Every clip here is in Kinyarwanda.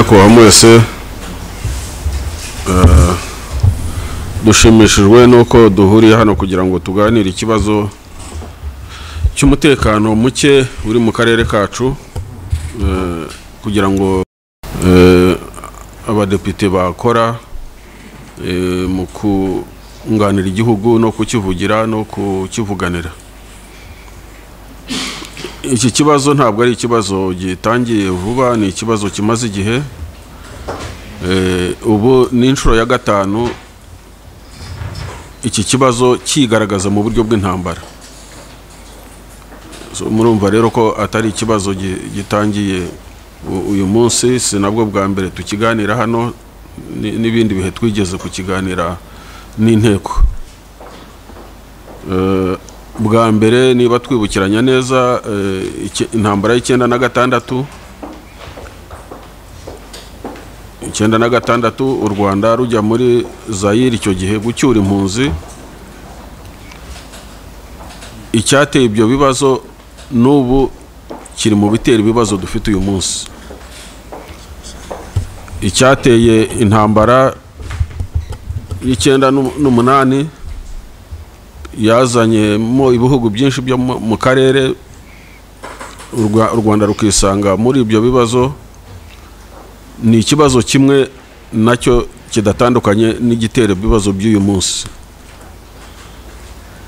nyakubahwa mwese dushimishijwe nuko duhuriye hano kugira ngo tuganire ikibazo cy'umutekano muke uri mu karere kacu, kugira ngo abadepite bakora mu kunganira igihugu no kukivugira no kukivuganira. Iki kibazo ntabwo ari ikibazo gitangiye vuba, ni ikibazo kimaze igihe. Ubu ni inshuro ya gatanu iki kibazo kigaragaza mu buryo bw'intambara. Murumva rero ko atari ikibazo gitangiye uyu munsi, si nabwo bwa mbere tukiganira hano, n'ibindi bihe twigeze kukiganira n'inteko. Bwa mbere niba twibukiranya neza, intambara y'96 u Rwanda rujya muri Zaire icyo gihe gucyura impunzi. Icyateye ibyo bibazo n'ubu kiri mu bitera ibibazo dufite uyu munsi. Icyateye intambara y'98 yazanyemo ibihugu byinshi byo mu karere, u Rwanda rukisanga muri ibyo bibazo. Ni ikibazo kimwe nacyo kidatandukanye n'igitera ibibazo by'uyu munsi.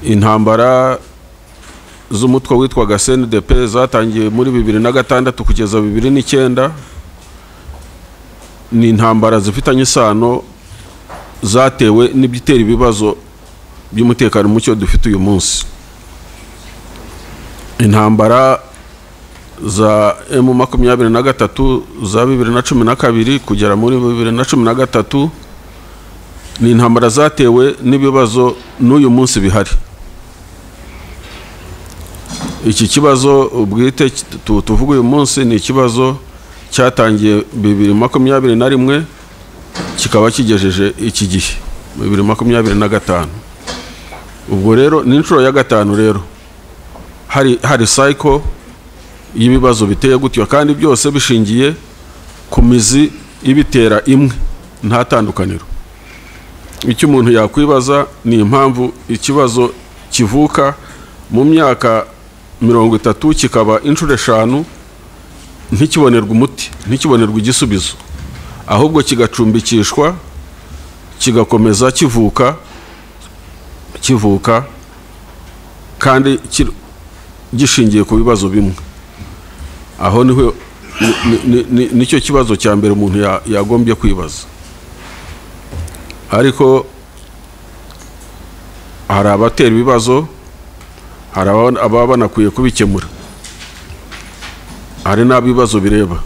Intambara z'umutwe witwaga CNDP zatangiye muri 2006 kugeza 2009. Ni intambara zifitanye isano zatewe n'ibitera ibibazo by'umutekano mucyo dufite uyu munsi. Intambara za M23 za 2012 kugera muri 2013 ni intambara zatewe n'ibibazo n'uyu munsi bihari. Iki kibazo ubwite tuvuga uyu munsi ni ikibazo cyatangiye 2021 kikaba kigejeje iki gihe 2025. Ubwo rero ni inshuro ya gatanu rero hari cycle y'ibibazo biteye gutyo, kandi byose bishingiye ku mizi ibitera imwe, nta tandukaniro. Icyo umuntu yakwibaza ni impamvu ikibazo kivuka mu myaka 30 kikaba inshuro 5 ntikibonerwa umuti, ntikibonerwa igisubizo, ahubwo kigacumbikishwa kigakomeza kivuka kandi gishingiye ku bibazo bimwe. Aho niho nicyo kibazo cya mbere umuntu yagombye kwibaza. Ariko hari abatera ibibazo, hari ababa banakwiye kubikemura, hari n'abibazo bireba.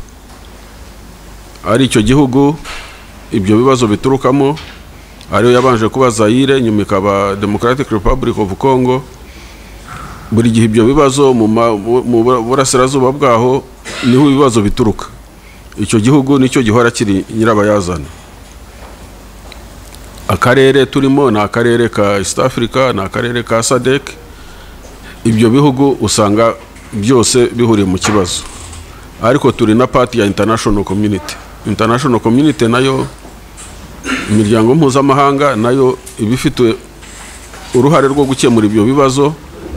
Ari icyo gihugu ibyo bibazo biturukamo, ariyo yabanje kuba Zaire, nyuma ikaba Democratic Republic of Congo. Buri gihe ibyo bibazo mu burasirazuba bwaho niho ibibazo bituruka. Icyo gihugu nicyo gihora kiri nyirabayazana. Akarere turimo ni akarere ka East Africa, ni akarere ka SADC. Ibyo bihugu usanga byose bihuriye mu kibazo, ariko turi na party ya international community. International community nayo, imiryango mpuzamahanga nayo ibifite uruhare rwo gukemura ibyo bibazo,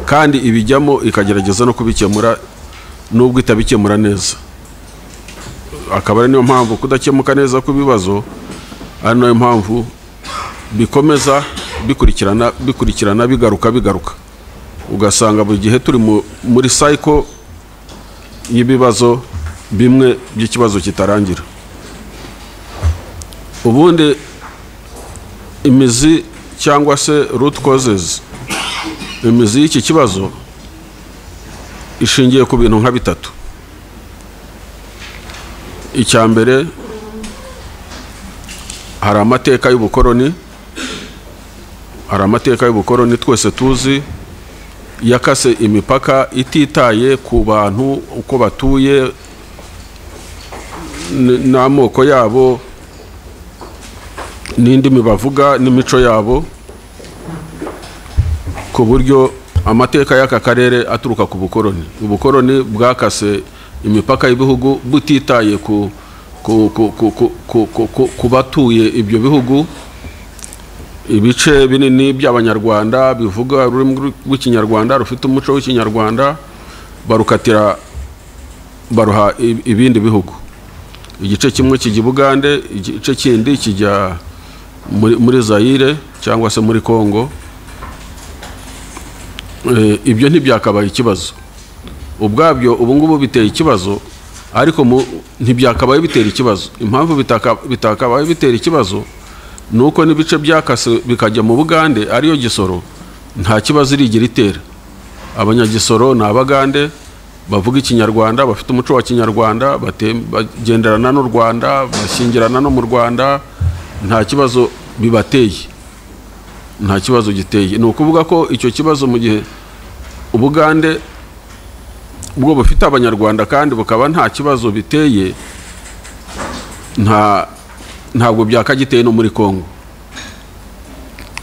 kandi ibijyamo ikagerageza no kubikemura nubwo itabikemura neza. Akaba ari niyo mpamvu kudakemuka neza ku bibazo ari nayo mpamvu bikomeza bikurikirana bigaruka. Ugasanga buri gihe turi muri cycle y'ibibazo bimwe by'ikibazo kitarangira. Ubundi imizi cyangwa se root causes, imizi y'iki kibazo ishingiye ku bintu nka bitatu. Icya mbere, hari amateka y'ubukoroni. Hari amateka y'ubukoroni twese tuzi, yakase imipaka ititaye ku bantu uko batuye n'amoko yabo n'indimi bavuga n'imico yabo, ku buryo amateka y'aka karere aturuka ku bukoroni. Ubukoroni bwakase imipaka y'ibihugu butitaye ku batuye ibyo bihugu, ibice binini by'abanyarwanda bivuga ururimi rw'ikinyarwanda rufite umuco w'ikinyarwanda barukatira baruha ibindi bihugu. Igice kimwe kijya Bugande, igice kindi kijya muri Zaire cyangwa se muri Congo. Ibyo ntibyakabaye ikibazo ubwabyo, ubu ngubu biteye ikibazo, ariko ntibyakabaye bitera ikibazo. Impamvu bitakabaye bitera ikibazo nuko n'ibice byakase bikajya mu Bugande ariyo Gisoro, nta kibazo irigira itera. Abanyagisoro ni Abagande bavuga ikinyarwanda, bafite umuco wa kinyarwanda, bagenderana n'u Rwanda, bashyingirana no mu Rwanda, nta kibazo bibateye, nta kibazo giteye. Ni ukuvuga ko icyo kibazo mu gihe Ubugande ubwo bufite abanyarwanda kandi bukaba nta kibazo biteye, ntabwo byakagiteye no muri Kongo,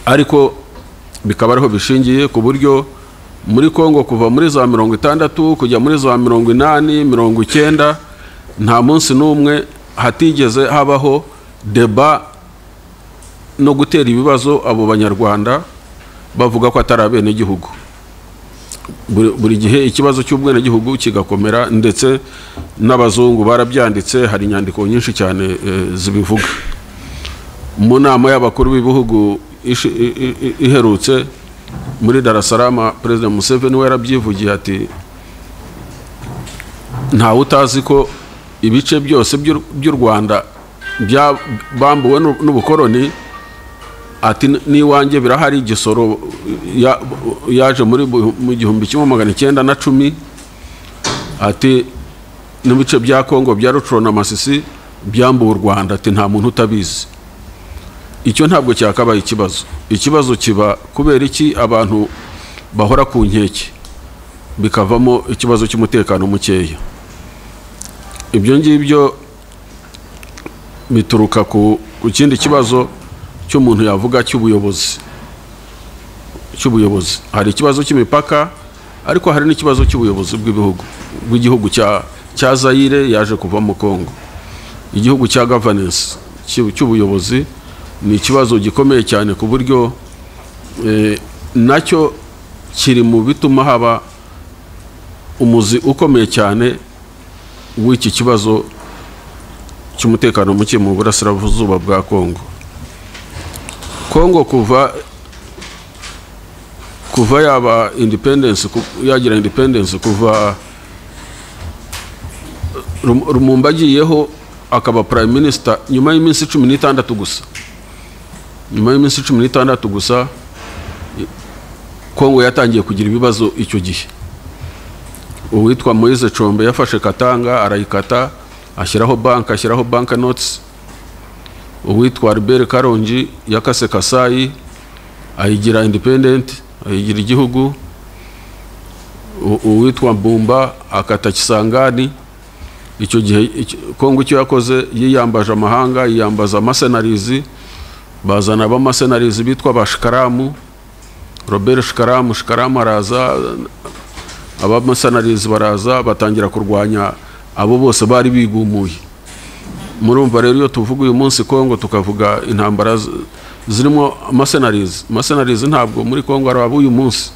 ariko bikaba ariho bishingiye, ku buryo muri Kongo kuva muri za 60 kujya muri za 80 90 nta munsi n'umwe hatigeze habaho deba no gutera ibibazo abo banyarwanda bavuga ko atari abene gihugu. Buri gihe ikibazo cy'ubwene gihugu kigakomera, ndetse n'abazungu barabyanditse, hari inyandiko nyinshi cyane zibivuga. Mu nama y'abakuru b'ibihugu iherutse muri Dar es Salaam, President Museveni we yarabyivugiye ati ntawe utazi ko ibice byose by'u Rwanda bambuwe n'ubukoroni, ati n'iwanjye birahari. Gisoro yaje mu 1910, ati n'ibice bya Kongo bya Rutshuru na Masisi byambuwe u Rwanda, ati nta muntu utabizi. Icyo ntabwo cyakabaye ikibazo. Ikibazo kiba kubera iki abantu bahora ku nkeke bikavamo ikibazo cy'umutekano mukeya. Ibyo ngibyo bituruka ku kindi kibazo cy'umuntu yavuga cy'ubuyobozi. Hari ikibazo cy'imipaka, ariko hari n'ikibazo cy'ubuyobozi bw'igihugu cya Zaire yaje kuva mu Kongo. Igihugu cya governance cy'ubuyobozi ni ikibazo gikomeye cyane, ku buryo nacyo kiri mu bituma haba umuzi ukomeye cyane w'iki kibazo cy'umutekano muke mu burasirazuba bwa Kongo. Kongo kuva yaba independence, yagira independence, kuva Lumumba agiyeho akaba prime minister, nyuma y'iminsi 16 gusa, nyuma y'iminsi 16 gusa Kongo yatangiye kugira ibibazo. Icyo gihe uwitwa Moise Chombe yafashe Katanga arayikata, ashyiraho bank notes. Uwitwa Albert Karongi yakase Kasai ayigira independent, ayigira igihugu. Uwitwa Mbumba akata Kisangani. Icyo gihe Kongo icyo yakoze, yiyambaje amahanga, yiyambaza mercenaries, bazana abamasenarizi bitwa Bashikaramu, Robert Shikaramu araza, abamasenarizi baraza batangira kurwanya abo bose bari bigumuye. Murumva rero iyo tuvuga uyu munsi Kongo tukavuga intambara zirimo mercenaries ntabwo muri Kongo ari abo uyu munsi.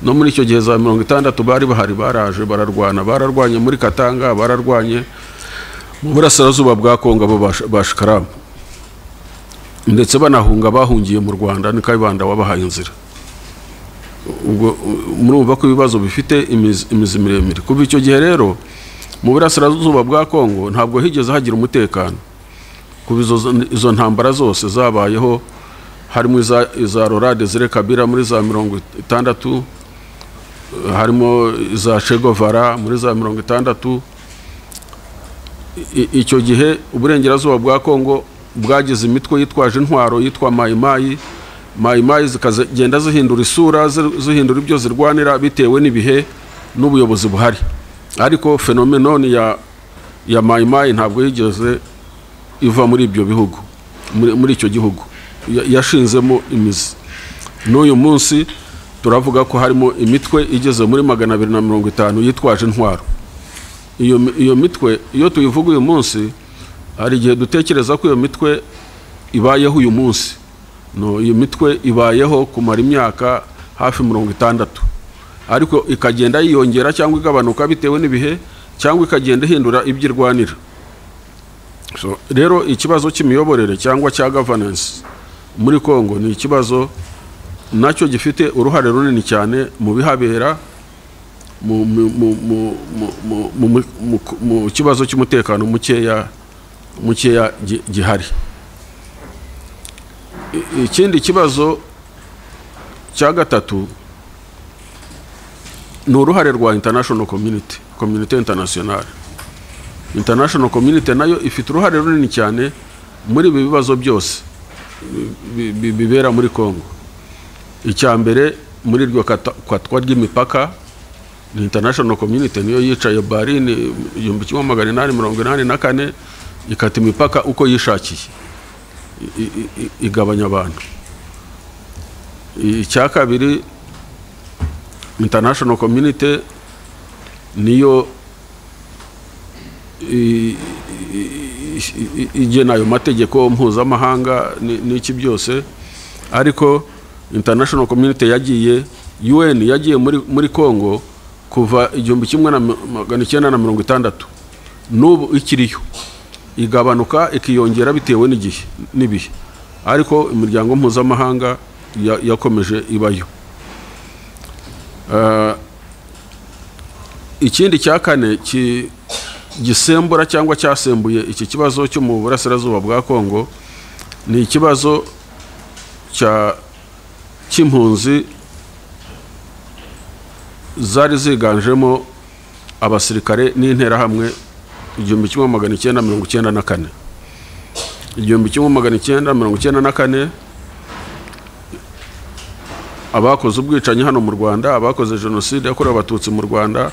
No muri icyo gihe za 60 bari bahari, baraje bararwanye muri Katanga, bararwanye mu burasirazuba bwa Kongo abo Bashikaramu, ndetse banahunga bahungiye mu Rwanda, ni Kayibanda wabahaye inzira. Ubwo murumva ko ibibazo bifite imizi miremire. Kuva icyo gihe rero mu burasirazuba bwa Kongo ntabwo higeze hagira umutekano. Kuva izo ntambara zose zabayeho, harimo iza Laurent Desire Kabila muri za 60, harimo iza Che Guevara muri za 60. Icyo gihe uburengerazuba bwa Kongo bwagize imitwe yitwaje intwaro yitwa Mayimayi zikagenda zihindura isura, zihindura ibyo zirwanira bitewe n'ibihe n'ubuyobozi buhari. Ariko phenomenon ya Mayimayi ntabwo yigeze iva muri ibyo bihugu, muri icyo gihugu yashinzemo imizi. N'uyu munsi turavuga ko harimo imitwe igeze muri 250 yitwaje intwaro. Iyo mitwe iyo tuyivuga uyu munsi hari igihe dutekereza ko iyo mitwe ibayeho uyu munsi. No, iyo mitwe ibayeho kumara imyaka hafi 60, ariko ikagenda yiyongera cyangwa igabanuka bitewe n'ibihe, cyangwa ikagenda ihindura ibyirwanira. So rero ikibazo cy'imiyoborere cyangwa cya governance muri Kongo ni ikibazo nacyo gifite uruhare runini cyane mu bihabera mu kibazo cy'umutekano mukeya gihari. Ikindi kibazo cya gatatu ni uruhare rwa international community international. International community nayo ifite uruhare runini cyane muri ibi bibazo byose bibera muri Kongo. Icyambere muri ryo kwatwa ry'imipaka, ni international community niyo yicaye Berlin 1884 ikata imipaka uko yishakiye, igabanya abantu. Icya kabiri, international community niyo igena ayo mategeko mpuzamahanga n'iki byose, ariko international community yagiye, UN yagiye muri Kongo kuva 1960, n'ubu ikiriyo, igabanuka ikiyongera bitewe n'ibihe, ariko imiryango mpuzamahanga yakomeje ibayo. Ikindi cya kane gisembura cyangwa cyasembuye iki kibazo cyo mu burasirazuba bwa Kongo ni ikibazo cy'impunzi zari ziganjemo abasirikare n'interahamwe 1994. 1994 abakoze ubwicanyi hano mu Rwanda, abakoze jenoside yakorewe abatutsi mu Rwanda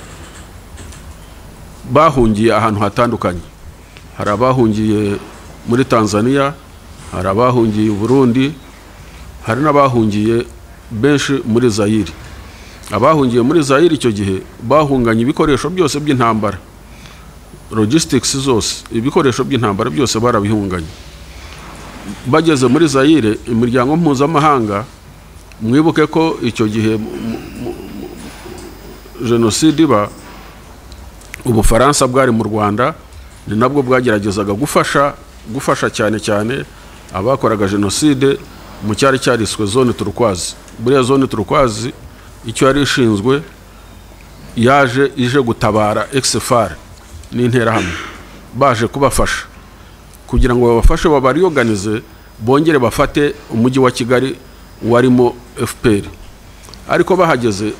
bahungiye ahantu hatandukanye. Hari abahungiye muri Tanzania, hari abahungiye Burundi, hari n'abahungiye benshi muri Zaire. Abahungiye muri Zaire icyo gihe bahunganye ibikoresho byose by'intambara, logistics zose, ibikoresho by'intambara byose barabihunganye. Bageze muri Zaire, imiryango mpuzamahanga, mwibuke ko icyo gihe jenoside iba, Ubufaransa bwari mu Rwanda, ni nabwo bwageragezaga gufasha cyane abakoraga jenoside mu cyari cyariswe zone turquoise. Buriya zone turquoise icyo yari ishinzwe, ije gutabara XFR n'interahamwe, baje kubafasha kugira ngo babafashe babariorganize, bongere bafate umujyi wa Kigali warimo FPR. Ariko bahageze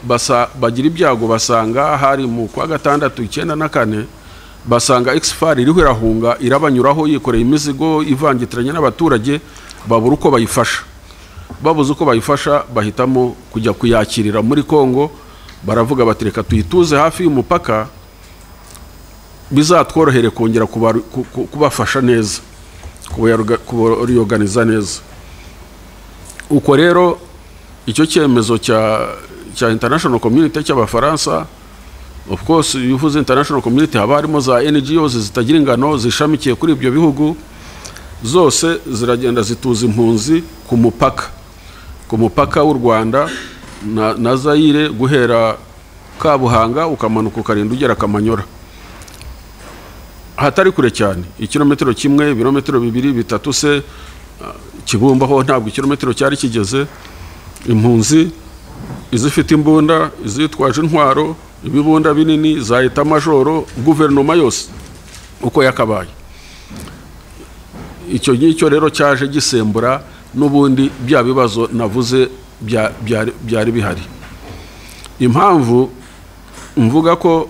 bagira ibyago, basanga hari mu kwa 6/94 basanga XFR iriho irahunga, irabanyuraho yikoreye imizigo ivangitiranye n'abaturage, babura uko bayifasha. Babuze uko bayifasha, bahitamo kujya kuyakirira muri Kongo. Baravuga bati reka tuyituze hafi y'umupaka, bizatworohere kongera kubafasha neza, kubaorganiza neza. Uko rero icyo cyemezo cya international community cy'Abafaransa, of course yuvuze international community haba harimo za NGOs zitagira ingano zishamikiye kuri ibyo bihugu, zose ziragenda zituza impunzi ku mupaka w'u Rwanda na Zaire, guhera Kabuhanga ukamanuka ukarinda ugera Kamanyora, hatari kure cyane, ikilometero kimwe, ibirometero 2, 3 se. Kibumba ho ntabwo ikilometero cyari kigeze. Impunzi izifite imbunda, izitwaje intwaro, ibibunda binini, za eta majoro, guverinoma yose uko yakabaye. Icyo ngicyo rero cyaje gisembura n'ubundi bya bibazo navuze byari bihari. Impamvu mvuga ko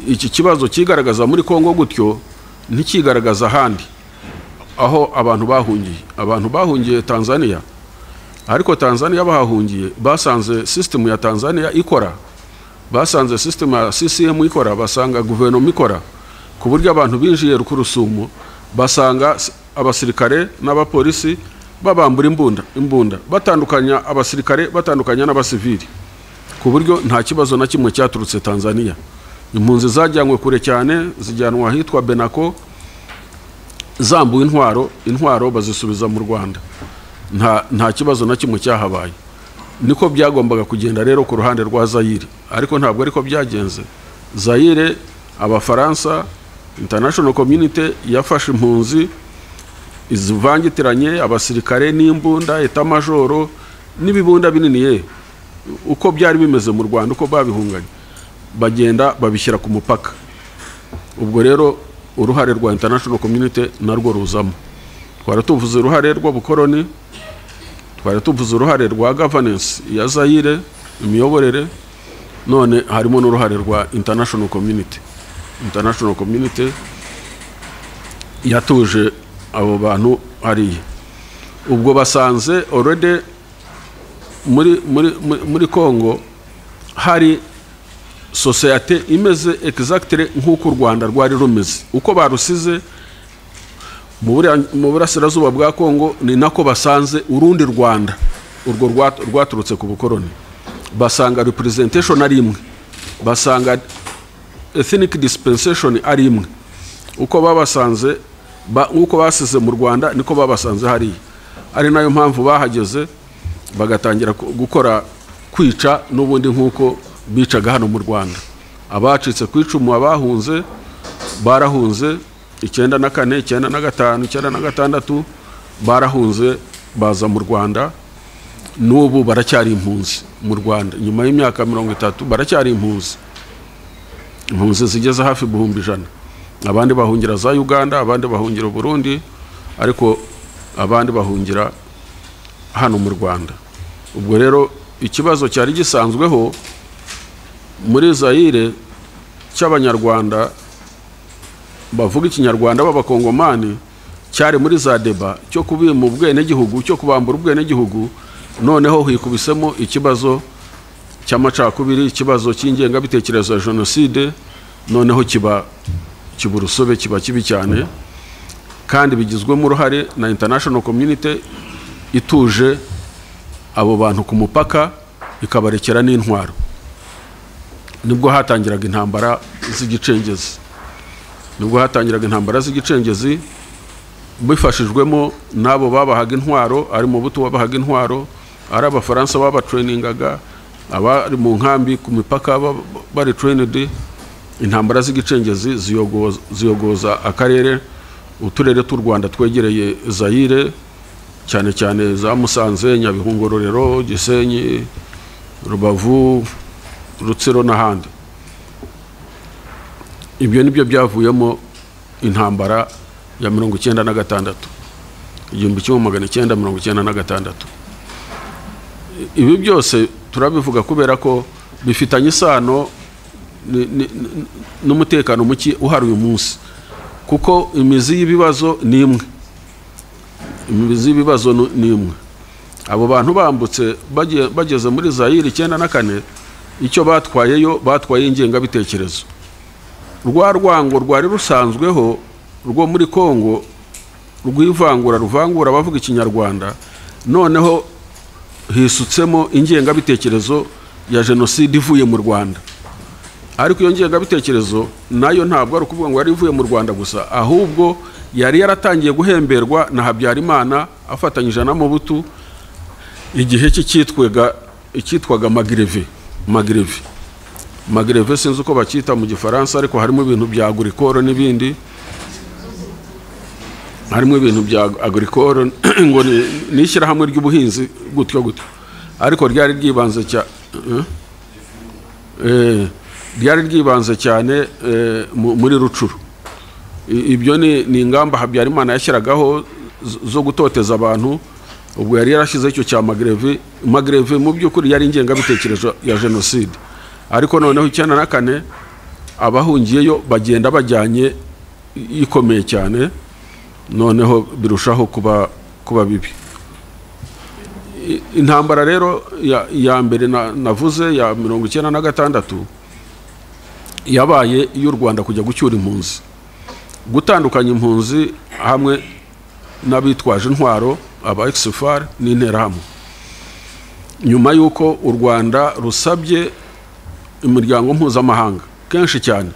iki kibazo kigaragaza muri Kongo gutyo ntikigaragaza ahandi aho abantu bahungiye Tanzania, ariko Tanzania bahahungiye basanze system ya Tanzania ikora, basanze system ya CCM ikora, basanga guverinoma ikora, ku buryo abantu binjiye Rukurusumu basanga abasirikare n'abapolisi babambura imbunda, batandukanya abasirikare, batandukanya n'abasivili, ku buryo nta kibazo na kimwe cyaturutse Tanzania. impunzi zajyanywe kure cyane zijyanwa ahitwa Benako zambuwe intwaro bazisubiza mu Rwanda, nta kibazo na kimwe cyahabaye. Niko byagombaga kugenda rero ku ruhande rwa Zaire, ariko ntabwo ariko byagenze. Zaire, Abafaransa, international community yafashe impunzi izivangitiranye, abasirikare n'imbunda, etamajoro n'ibibunda binini uko byari bimeze mu Rwanda, uko babihunganye, bagenda babishyira ku mupaka. Ubwo rero uruhare rwa international community narwo ruzamo. Twari tuvuze uruhare rw'ubukoroni, twari tuvuze uruhare rwa governance ya Zaire, imiyoborere, none harimo n'uruhare rwa international community. International community yatuje abo bantu hariya. Ubwo basanze already muri Congo hari societe imeze exactly nk'uko u Rwanda rwari rumeze. Uko barusize mu burasirazuba bwa Congo ni nako basanze urundi Rwanda urwo rwaturutse ku bukoroni. Basanga representation ari imwe, basanga ethnic dispensation ari imwe. Uko babasanze uko basize mu Rwanda niko babasanze hariya. Ari nayo mpamvu bahageze bagatangira gukora kwica n'ubundi nk'uko bicaga hano mu Rwanda. Abacitse kwicumu abahunze barahunze 94, 95, 96 barahunze baza mu Rwanda. N'ubu baracyari impunzi mu Rwanda, nyuma y'imyaka 30 baracyari impunzi zigeze hafi 100,000. Abandi bahungira za Uganda, abandi bahungira Burundi, ariko abandi bahungira hano mu Rwanda. Ubwo rero ikibazo cyari gisanzweho muri Zaire cy'Abanyarwanda bavuga ikinyarwanda b'Abakongomani cyari muri za deba cyo kubima ubwene gihugu, cyo kubambura ubwene gihugu. Noneho hikubisemo ikibazo cy'amacakubiri, ikibazo cy'ingenga bitekerezo ya genocide. Noneho kiba urusobe, kiba kibi cyane, kandi bigizwemo uruhare na international community ituje abo bantu ku mupaka ikabarekera n'intwaro. Nibwo hatangiraga intambara z'igicengezi, bifashijwemo nabo babahaga intwaro, ari mu buto babahaga intwaro, ari Abafaransa babatrainingaga, abari mu nkambi ku mipaka bari trained. Intambara z'igicengezi ziyogoza akarere, uturere t'u Rwanda twegereye Zaire, cyane cyane za Musanze, Nyabihu, Ngororero, Gisenyi, Rubavu, Rutsiro n'ahandi. Ibyo nibyo byavuyemo intambara ya 1996, 1996. Ibi byose turabivuga kubera ko bifitanye isano n'umutekano muke uhari uyu munsi, kuko imizi y'ibibazo ni imwe. Abo bantu bambutse bageze muri Zaire 94, icyo batwaye ingenga bitekerezo. Rwa rwango rwari rusanzweho rwo muri Congo ruvangura abavuga ikinyarwanda, noneho hisutsemo ingenga bitekerezo ya genocide ivuye mu Rwanda. Ariko iyo ngenga bitekerezo nayo ntabwo ari ukuvuga ngo yari ivuye mu Rwanda gusa, ahubwo yari yaratangiye guhemberwa na Habyarimana afatanyije na Mobutu igihe cyitwaga Magreve sinzi uko bakita mu Gifaransa, ariko harimo ibintu bya agricole n'ibindi, harimo ibintu bya agricole ngo ni ishyirahamwe ry'ubuhinzi gutyo, ariko ryari ryibanze cyane muri Rucuru. Ibyo ni ingamba Habyarimana yashyiragaho zo gutoteza abantu. Ubwo yari yarashyize icyo cya Magreve mu by'ukuri yari ingenga bitekerezo ya genocide. Ariko noneho 94 abahungiyeyo bagenda bajyanye ikomeye cyane, noneho birushaho kuba bibi. Intambara rero ya mbere navuze ya 1996 yabaye y'u Rwanda kujya gucyura impunzi, gutandukanya impunzi hamwe n'abitwaje intwaro, aba exfar n'interahamwe. Nyuma y'uko u Rwanda rusabye imiryango mpuzamahanga kenshi cyane.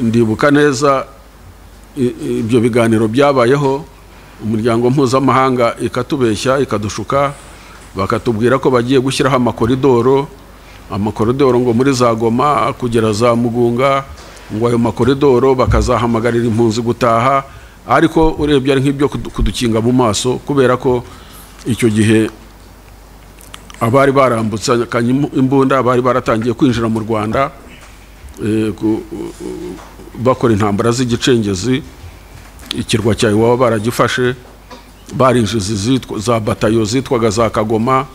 Ndibuka neza ibyo biganiro byabayeho, umuryango mpuzamahanga ikatubeshya ikadushuka, bakatubwira ko bagiye gushyiraho amakoridoro ngo muri za Goma kugera za Mugunga, ngo ayo makoridoro bakazahamagarira impunzi gutaha, ariko urebye ari nk'ibyo kudukinga mu maso, kubera ko icyo gihe abari barambutse imbunda, abari baratangiye kwinjira mu Rwanda bakora intambara z'igicengezi. Ikirwa cya Iwawa baragifashe, barinjiza za batayo zitwaga za Kagoma,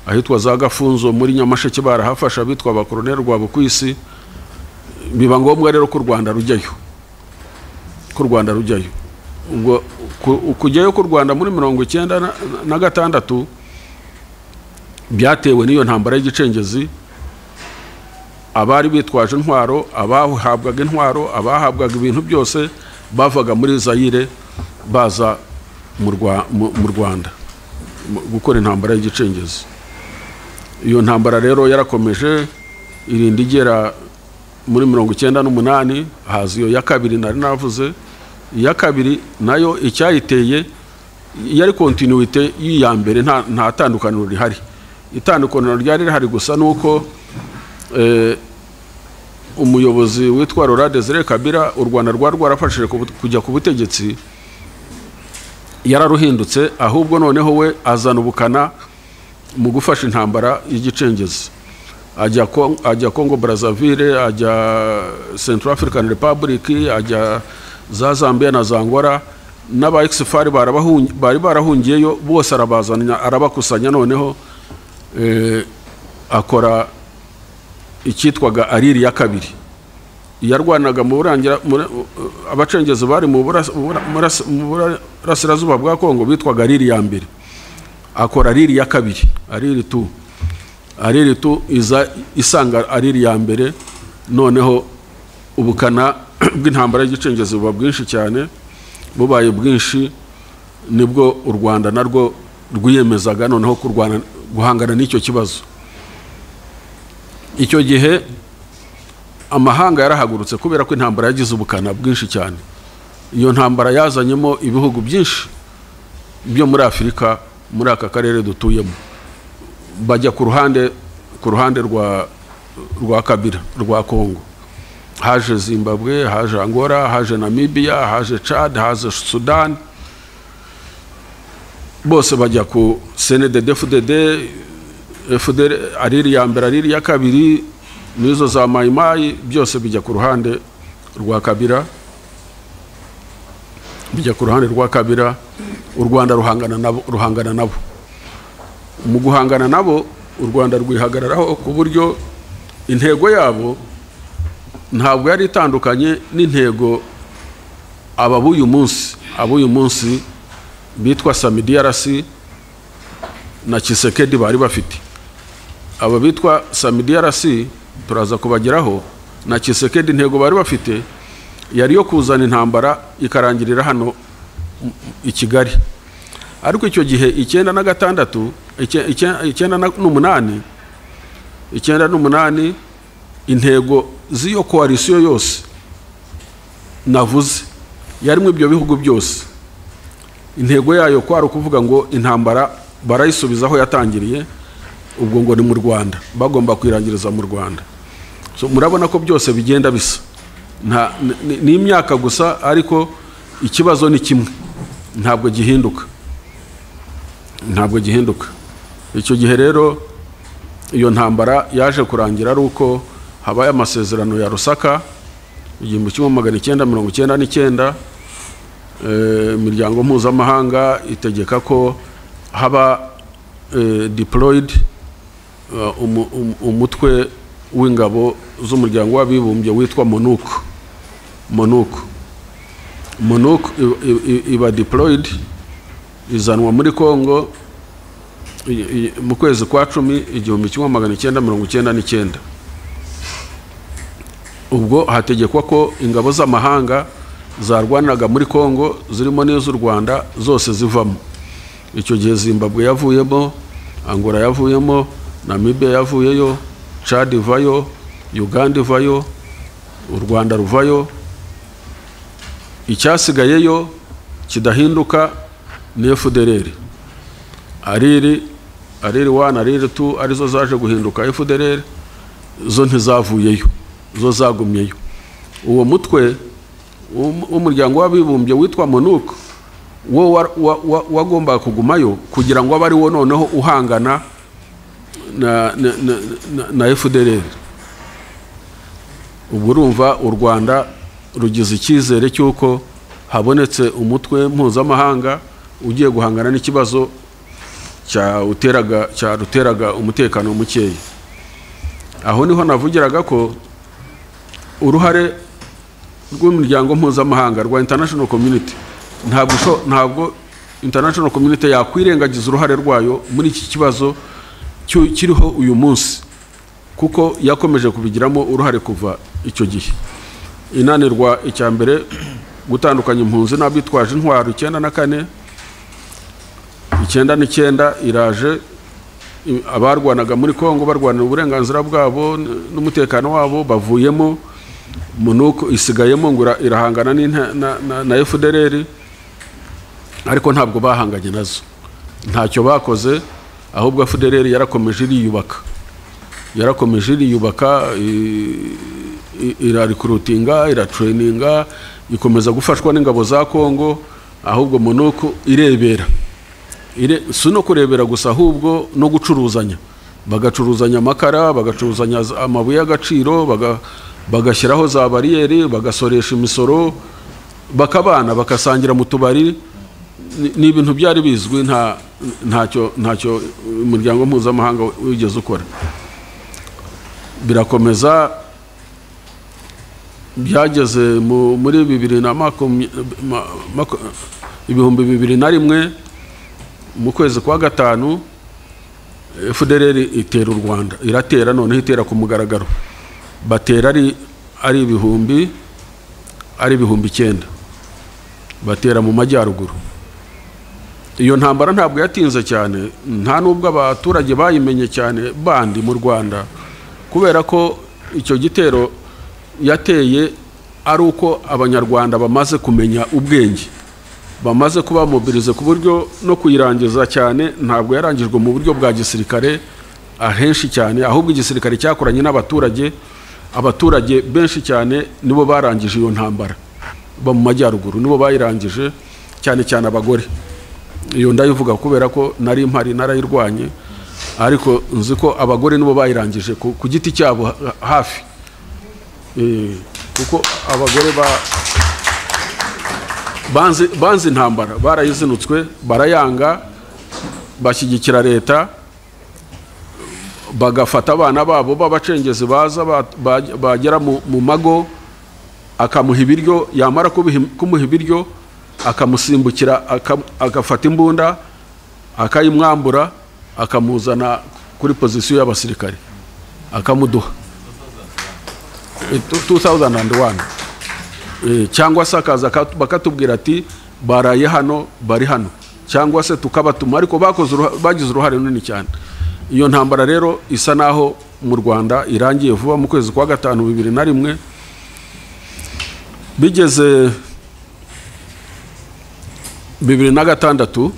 ahitwa za Gafunzo muri Nyamasheke barahafasha abitwa abakoroneri rwa Bukwisi. Biba ngombwa rero ko u Rwanda rujyayo, ubwo kujyayo ku Rwanda muri 1996 byatewe n'iyo ntambara y'igicengezi. Abari bitwaje intwaro, abahabwaga intwaro, abahabwaga ibintu byose bavaga muri Zaire baza mu Rwanda gukora intambara y'igicengezi. Iyo ntambara rero yarakomeje irinda igera muri 1998, haza iyo ya kabiri nari navuze. Iya kabiri nayo icyayiteye yari continuité y'iya mbere, nta tandukaniro rihari. Itandukaniro ryari rihari gusa nuko umuyobozi witwa Laurent Désiré Kabila, u Rwanda rwarafashije kujya ku butegetsi, yararuhindutse, ahubwo noneho we azana ubukana mu gufasha intambara y'igicengezi. Ajya Congo Brazzaville, ajya Central African Republic, ajya za Zambia na za Angola, n'aba ex-FARC bari barahungiyeyo bose arabazanya, arabakusanya, noneho akora icyitwaga Ariri ya kabiri. Yarwanaga mu burangira abacengezi bari mu burasirazuba bwa Kongo bitwaga Ariri ya mbere, akora Ariri ya kabiri, Ariri tu iza isanga Ariri ya mbere. Noneho ubukana bw'intambara y'igicengezi buba bwinshi cyane, bubaye bwinshi nibwo u Rwanda narwo rwiyemezaga noneho guhangana n'icyo kibazo. Icyo gihe amahanga yarahagurutse kubera ko intambara yagize ubukana bwinshi cyane. Iyo ntambara yazanyemo ibihugu byinshi byo muri Afurika, muri aka karere dutuyemo, bajya ku ruhande rwa Kabila, rwa Kongo. Haje Zimbabwe, haje Angola, haje Namibia, haje Chad, haje Sudan, bose bajya ku CNDD-FDD, Ariri ya mbere, Ariri ya kabiri, nizo za Mayimayi, byose bijya ku ruhande rwa Kabila, u Rwanda ruhangana nabo. Mu guhangana nabo, u Rwanda rwihagararaho ku buryo intego yabo ntabwo yari itandukanye n'intego abuyu munsi bitwa Sami DRC na Tshisekedi bari bafite. Aba bitwa Sami DRC turaza kubageraho, na Tshisekedi intego bari bafite yari yo kuzana intambara ikarangirira hano i Kigali. Ariko icyo gihe 1998 intego z'iyo coalition yose navuze yarimo ibyo bihugu byose, intego yayo kwari ukuvuga ngo intambara barayisubizaho yatangiriye, ubwo ngo ni mu Rwanda, bagomba kwirangiriza mu Rwanda. So murabona ko byose bigenda bisa, ni imyaka gusa, ariko ikibazo ni kimwe, ntabwo gihinduka. Icyo gihe rero iyo ntambara yaje kurangira ari uko habaye amasezerano ya Rusaka 1999. Imiryango mpuzamahanga itegeka ko haba deployed umutwe w'ingabo z'umuryango w'abibumbye witwa MONUC iba deployed, izanwa muri Kongo mu kwezi kwa 10 1999. Ubwo hategekwa ko ingabo z'amahanga zarwanaga muri Kongo zirimo n'iz'u Rwanda zose zivamo. Icyo gihe Zimbabwe yavuyemo, Angola yavuyemo, Namibia yavuyeyo, Chad ivayo, Uganda ivayo, u Rwanda ruvayo, icyasigayeyo kidahinduka ni FDLR. Ariri 1, Ariri 2 arizo zaje guhinduka FDLR, zo ntizavuyeyo, zo zagumyeyo. Uwo mutwe w'umuryango w'abibumbye witwa MONUC wo wagomba kugumayo kugira ngo abari wo noneho uhangana na FDLR. Ubwo urumva u Rwanda rugize icyizere cy'uko habonetse umutwe mpuzamahanga ugiye guhangana n'ikibazo cyaruteraga umutekano mukeya. Aho niho navugiraga ko uruhare rw'umuryango mpuzamahanga rwa international community ntabwo international community yakwirengagiza uruhare rwayo muri iki kibazo kiriho uyu munsi, kuko yakomeje kubigiramo uruhare kuva icyo gihe. Inanirwa icya mbere gutandukanya impunzi n'abitwaje intwaro 94, 99 iraje abarwanaga muri Kongo barwanira uburenganzira bwabo n'umutekano wabo bavuyemo, MONUC isigayemo ngo irahangana na FDLR, ariko ntabwo bahanganye nazo, ntacyo bakoze, ahubwo FDLR yarakomeje iriyubaka, irarecruitinga, iratraininga, ikomeza gufashwa n'ingabo za Kongo, ahubwo MONUC irebera. Si no kurebera gusa, ahubwo no gucuruzanya, bagacuruzanya amakara, bagacuruzanya amabuye y'agaciro, bagashyiraho za bariyeri, bagasoresha imisoro, bakabana bakasangira mu tubari. Ni ibintu byari bizwi, ntacyo umuryango mpuzamahanga wigeze ukora. Birakomeza, byageze muri 2001 mu kwezi kwa gatanu, FDLR itera u Rwanda, iratera none itera ku mugaragaro, batera ari ibihumbi 900, batera mu majyaruguru. Iyo ntambara ntabwo yatinze cyane, nta nubwo abaturage bayimenye cyane bandi mu Rwanda, kubera ko icyo gitero yateye ari uko abanyarwanda bamaze kumenya ubwenge, bamaze kuba mobilize ku buryo no kuyirangiza cyane ntabwo yarangijwe mu buryo bwa gisirikare ahenshi cyane, ahubwo igisirikare cyakoranye n'abaturage. Abaturage benshi cyane nibo barangije iyo ntambara, ba mu majyaruguru nibo bayirangije, cyane cyane abagore. Iyo ndayivuga kubera ko nari mpari narayirwanye, ariko nzi ko abagore nibo bayirangije ku giti cyabo hafi, kuko abagore banze intambara, barayizinutswe, barayanga, bashyigikira leta, bagafata abana babo b'abacengezi baza bagera mu mago, akamuha ibiryo, yamara kumuha ibiryo akamusimbukira, agafata imbunda akayimwambura, akamuzana kuri pozisiyo y'abasirikare akamuduha. 2001 cyangwa se akaza bakatubwira ati baraye hano, bari hano, cyangwa se tukabatuma, ariko bagize uruhare runini cyane. Iyo ntambara rero isa naho mu Rwanda irangiye vuba mu kwezi kwa gatanu 2001. Bigeze 2006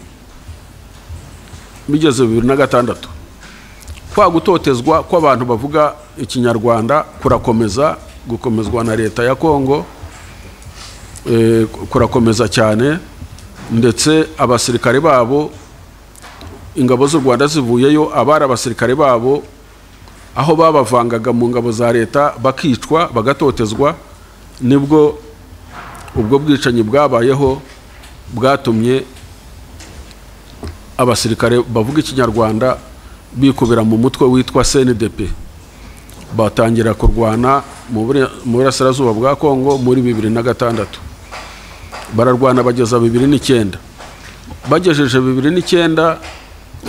kwa gutotezwa kw'abantu bavuga ikinyarwanda gukomezwa na leta ya Kongo, kurakomeza cyane, ndetse abasirikare babo, ingabo z'u Rwanda zivuyeyo, abari abasirikare babo aho babavangaga mu ngabo za leta bakicwa bagatotezwa, nibwo ubwo bwicanyi bwabayeho bwatumye abasirikare bavuga ikinyarwanda bikubira mu mutwe witwa CNDP, batangira kurwana mu burasirazuba bwa Kongo muri 2006. Bararwana bageza 2009. Bagejeje 2009,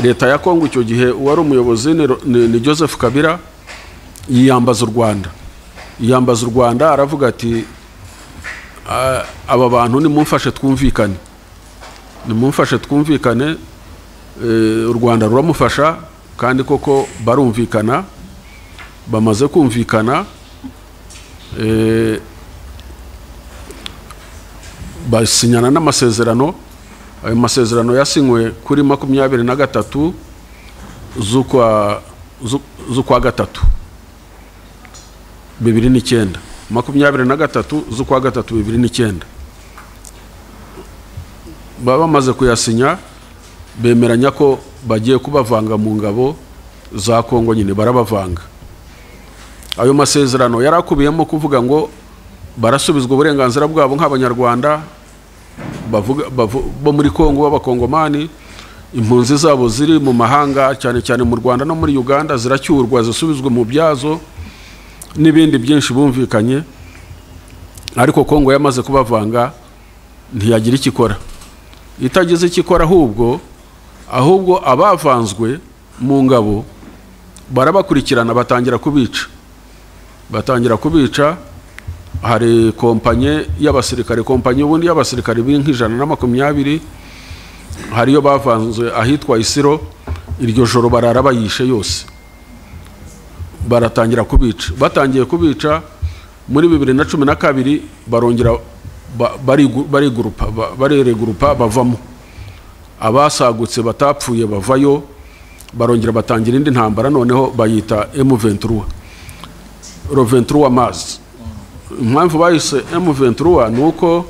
leta ya Kongo icyo gihe wari umuyobozi ni Joseph Kabila, yiyambaza u Rwanda, aravuga ati aba bantu nimumfashe twumvikane. U Rwanda ruramufasha, kandi koko barumvikana. Bamaze kumvikana, basinyana n'amasezerano. Ayo masezerano yasinywe kuri 23 z'ukwa gatatu 2009, 23 z'ukwa gatatu 2009. Bamaze kuyasinya bemeranya ko bagiye kubavanga mu ngabo za Kongo, nyine barabavanga. Ayo masezerano yarakubiyemo kuvuga ngo barasubizwa uburenganzira bwabo nk'abanyarwanda bo muri Kongo b'abakongomani. Impunzi zabo ziri mu mahanga cyane cyane mu Rwanda no muri Uganda ziracyurwa zisubizwe mu byazo n'ibindi byinshi bumvikanye. Ariko Kongo yamaze kubavanga ntiyagira ikikora, itagize ikikora, ahubwo abavanzwe mu ngabo barabakurikirana batangira kubica. Hari kompanye y'abasirikare, kompanye ubundi y'abasirikare b'120 hariyo bavanzwe ahitwa Isiro. Iryo joro barara bayishe yose, baratangira kubica. Batangiye kubica muri 2012 barongera baregurupa bavamo. Abasagutse batapfuye bavayo, barongera batangira indi ntambara, noneho bayita M23, Ro23 Mars. Impamvu bayise M23 nuko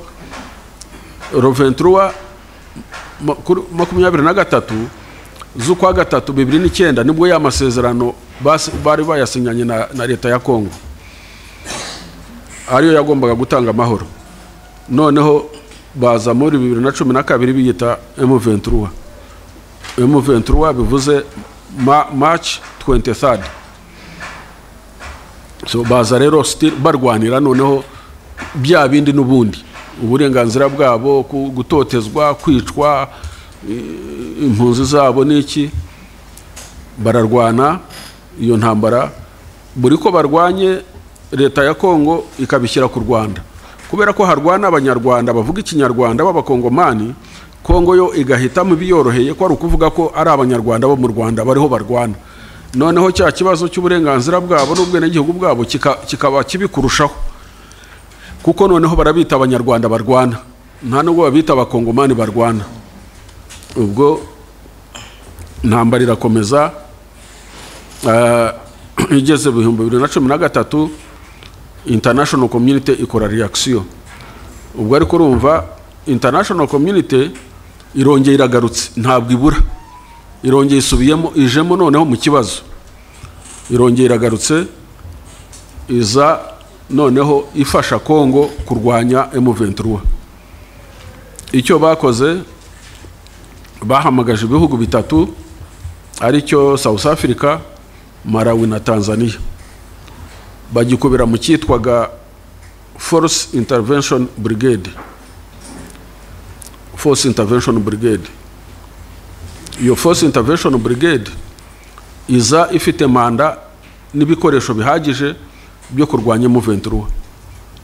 Ro23 23 z'ukwa gatatu 2009 nibwo ya masezerano bari bayasinyanye na leta ya Kongo, ariyo yagombaga gutanga amahoro. Noneho baza muri 2012 biyita M23. M23 bivuze March 23rd. So baza rero barwanira noneho bya bindi n'ubundi, uburenganzira bwabo, gutotezwa, kwicwa, impunzi zabo n'iki. Bararwana iyo ntambara. Buri ko barwanye, leta ya Kongo ikabishyira ku Rwanda, kubera ko harwana abanyarwanda bavuga ikinyarwanda b'abakongomani. Kongo yo igahitamo biyoroheye ko ari ukuvuga ko ari abanyarwanda bo mu Rwanda bariho barwana. Noneho cya kibazo cy'uburenganzira bwabo n'ubwenegihugu bwabo kikaba kibikurushaho, kuko noneho barabita abanyarwanda barwana, nta nubwo babita abakongomani barwana. Ubwo ntambara irakomeza. Igeze 2013 international community ikora reaction. Ubwo ariko urumva international community irongeye iragarutse, ntabwo ibura, irongeye isubiyemo, ijemo noneho mu kibazo. Irongeye iragarutse, iza noneho ifasha Kongo kurwanya M23. Icyo bakoze, bahamagaje ibihugu bitatu, aricyo South Africa, Malawi na Tanzania, bagikubira mu cyitwaga Force Intervention Brigade. Iyo Force Intervention Brigade iza ifite manda n'ibikoresho bihagije byo kurwanya M23.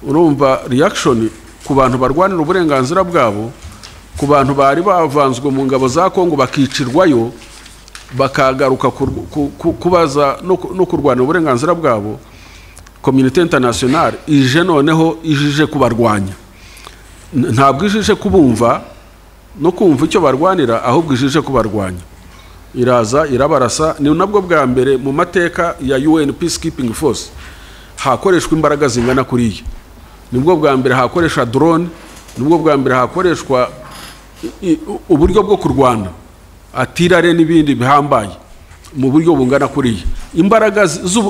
Urumva reaction ku bantu barwanira uburenganzira bwabo, ku bantu bari bavanzwe mu ngabo za Kongo bakicirwayo, bakagaruka kubaza no kurwanira uburenganzira bwabo. Community international ije noneho ijije kubarwanya, ntabwo ijije kubumva no kumva icyo barwanira, ahubwo ijije kubarwanya. Iraza irabarasa. Ni nabwo bwa mbere mu mateka ya UN Peacekeeping Force hakoreshwa imbaraga zingana kuriya. Nibwo bwa mbere hakoresha drone, nibwo bwa mbere hakoreshwa uburyo bwo kurwana, atirare n'ibindi bihambaye mu buryo bungana kuriya. Imbaraga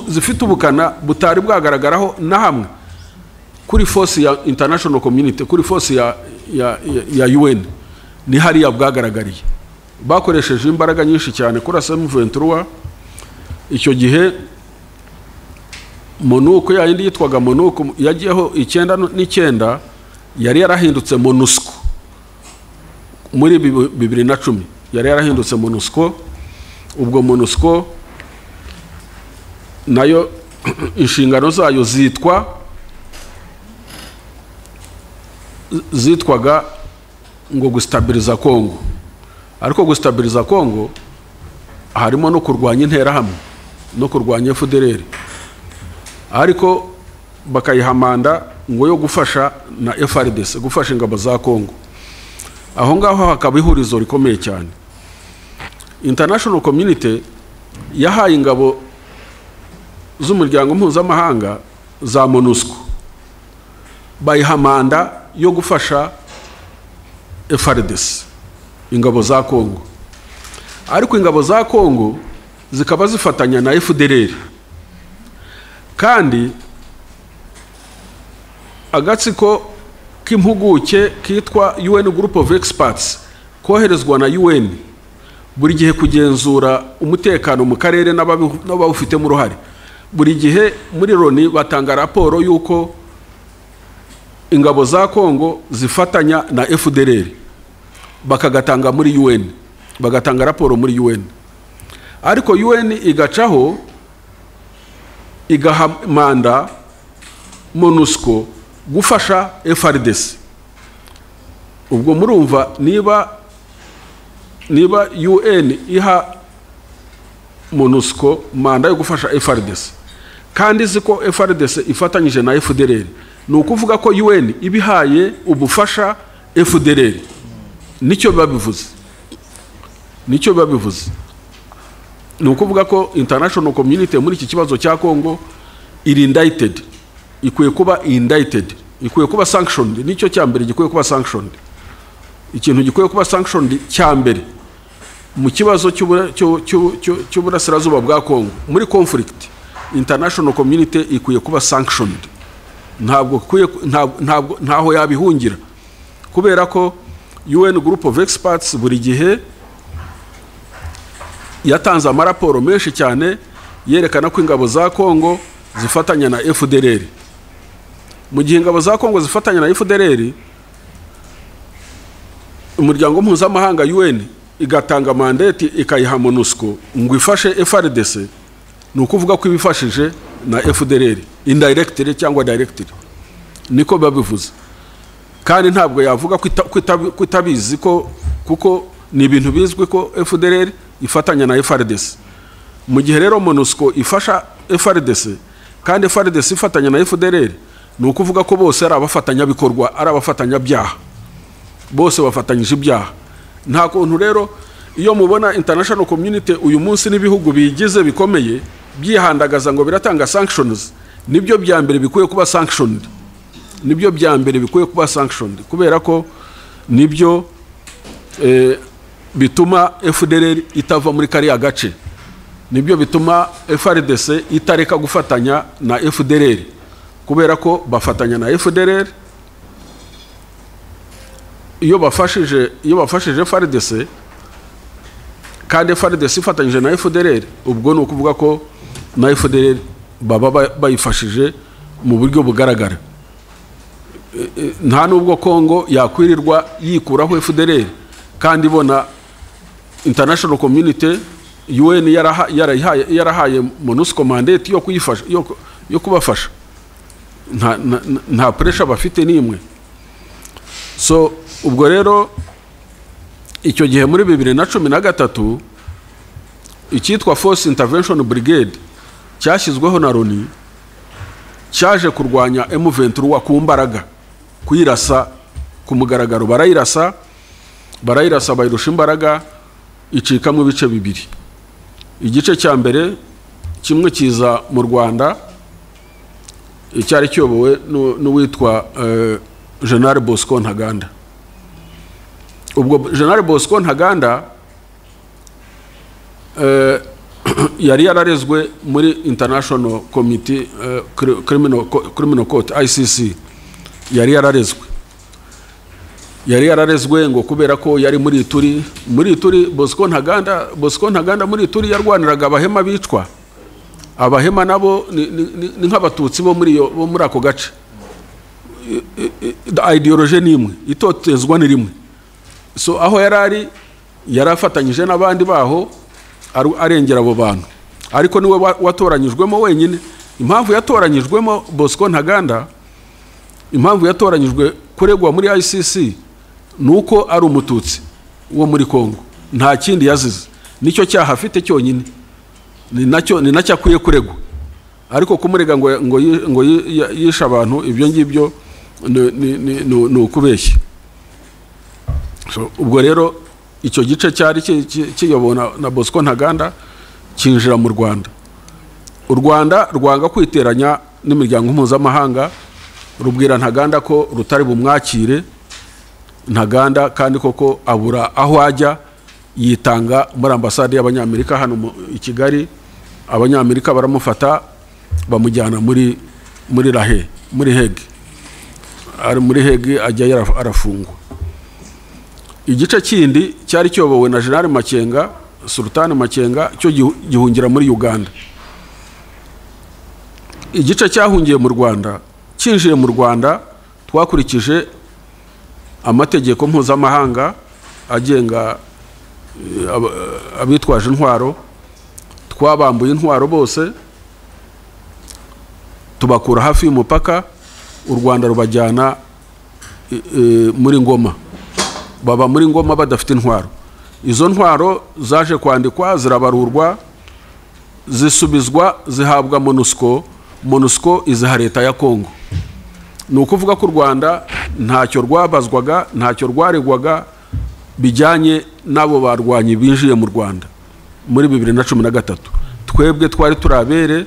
zifite ubukana butari bwagaragaraho na hamwe kuri force ya international community, kuri force ya UN ni hariya bwagaragariye. Bakoresheje imbaraga nyinshi cyane kurasa M23. Icyo gihe MONUSCO yindi yitwaga MONUSCO yagiyeho 19 yari yarahindutse MONUSCO. Muri 2010 yari yarahindutse MONUSCO. Ubwo MONUSCO nayo inshingano zayo zitwaga ngo gustabiliza Kongo. Ariko gustabiliza Kongo harimo no kurwanya interahamwe no kurwanya FDLR. Ariko bakayiha manda ngo yo gufasha na FARDC, gufasha ingabo za Kongo. Aho ngaho hakaba ihurizo rikomeye cyane. International community yahaye ingabo z'umuryango mpuzamahanga za MONUSCO bayiha manda yo gufasha FARDC, ingabo za Kongo. Ariko ingabo za Kongo zikaba zifatanya na FDLR, kandi agatsiko k'impuguke kitwa UN Group of Experts koherezwa na UN buri gihe kugenzura umutekano mu karere n'abawufite mu ruhare. Buri gihe muri Loni batanga raporo yuko ingabo za Kongo zifatanya na FDLR, bakagatanga muri UN, bagatanga raporo muri UN. Ariko UN igacaho igaha manda MONUSCO gufasha FARDC. Ubwo murumva niba UN iha MONUSCO manda yo gufasha FARDC kandi ziko FARDC ifatanyije na FDLR, ni ukuvuga ko UN ibihaye ubufasha FDLR. Nicyo babivuze, ni ukuvuga ko international community muri iki kibazo cya Kongo iri indicted, ikwiye kuba indicted, ikwiye kuba sanctioned. Nicyo cyambere gikwiye kuba sanctioned. Ikintu gikwiye kuba sanctioned cyambere mu kibazo cy'uburasirazuba bwa Kongo, muri conflict, international community ikwiye kuba sanctioned. Ntaho yabihungira, kubera ko UN Group of Experts buri gihe yatanze amaraporo menshi cyane yerekana ko ingabo za Kongo zifatanya na FDLR. Mu gihe ingabo za Kongo zifatanya na FDLR, umuryango mpuzamahanga UN igatanga mandate ikayiha MONUSCO ngo ifashe FARDC, ni ukuvuga ko ibifashije na FDLR indirectly cyangwa directly. Niko babivuze, kandi ntabwo yavuga ko itabizi kuko ni ibintu bizwi ko FDLR ifatanya na FARDC. Mu gihe rero MONUSCO ifasha FARDC kandi FARDC ifatanya na FDLR, ni ukuvuga ko bose ari abafatanya bikorwa, ari abafatanya byaha, bose bafatanyije ibyaha. Nta kuntu rero iyo mubona international community uyu munsi n'ibihugu bigize bikomeye byihandagaza ngo biratanga sanctions, nibyo bya mbere bikwiye kuba sanctioned, kubera ko nibyo bituma FDLR itava muri kariya gace, nibyo bituma FARDC itareka gufatanya na FDLR, kubera ko bafatanya na FDLR. Iyo bafashije FARDC kandi FARDC ifatanyije na FDLR, ubwo ni ukuvuga ko na FDLR baba bayifashije mu buryo bugaragara. Nta nubwo Kongo yakwirirwa yikuraho FDLR kandi bona international community UN yarahaye MONUSCO mandate yo kuyifasha, yo kubafasha. Nta pressure bafite nimwe. So ubwo rero icyo gihe muri 2013 icyitwa Force Intervention Brigade cyashyizweho na Loni, cyaje kurwanya M23 ku mbaraga, kuyirasa ku mugaragaro. Barayirasa bayirusha imbaraga, icika mu bice bibiri. Igice cya mbere kimwe kiza mu Rwanda, icyari cyobowe n'uwitwa General Bosco Ntaganda. Ubwo General Bosco Ntaganda yari yararezwe muri International Committee Criminal Court ICC, yari yararezwe ngo kubera ko yari muri turi Bosco Ntaganda muri turi yarwaniraga abahema bicwa. Abahema nabo ni nk'abatutsi bo muri ako gace. Ideology nimwe, itotezwa ni rimwe. So aho yarafatanyije n'abandi baho arengera abo bantu, ariko niwe watoranyijwemo wenyine. Impamvu yatoranyijwemo Bosco Ntaganda, impamvu yatoranyijwe kuregwa muri ICC, nuko ari umututsi wo muri Kongo. Nta kindi yazize, nicyo cyaha afite cyonyine, ni nacyo akwiye kuregwa. ariko kumurega ngo yisha abantu ibyo ngibyo ni ukubeshya. Ubwo rero icyo gice cyari kiyobowe na Bosco Ntaganda kinjira mu Rwanda. U Rwanda rwanga kwiteranya n'imiryango mpuzamahanga, rubwira Ntaganda ko rutari bumwakire. Ntaganda kandi koko abura aho ajya, yitanga muri ambasade y'Abanyamerika hano i Kigali. Abanyamerika baramufata bamujyana muri Hague. Ari muri Hague ajya arafungwa. Igice kindi cyari cyobowe na General Makenga, Sultan Makenga, cyo gihungira muri Uganda. Igice cyahungiye mu Rwanda, kinjiye mu Rwanda twakurikije amategeko mpuzamahanga agenga abitwaje intwaro. Twabambuye intwaro bose tubakura hafi y'umupaka. U Rwanda rubajyana muri Ngoma, baba muri Ngoma badafite intwaro. Izo ntwaro zaje kwandikwa, zirabarurwa, zisubizwa, zihabwa MONUSCO iziha leta ya Kongo. Ni ukuvuga ko u Rwanda ntacyo rwabazwaga, ntacyo rwaregwaga bijyanye n'abo barwanyi binjiye mu Rwanda muri 2013. Twebwe twari turabere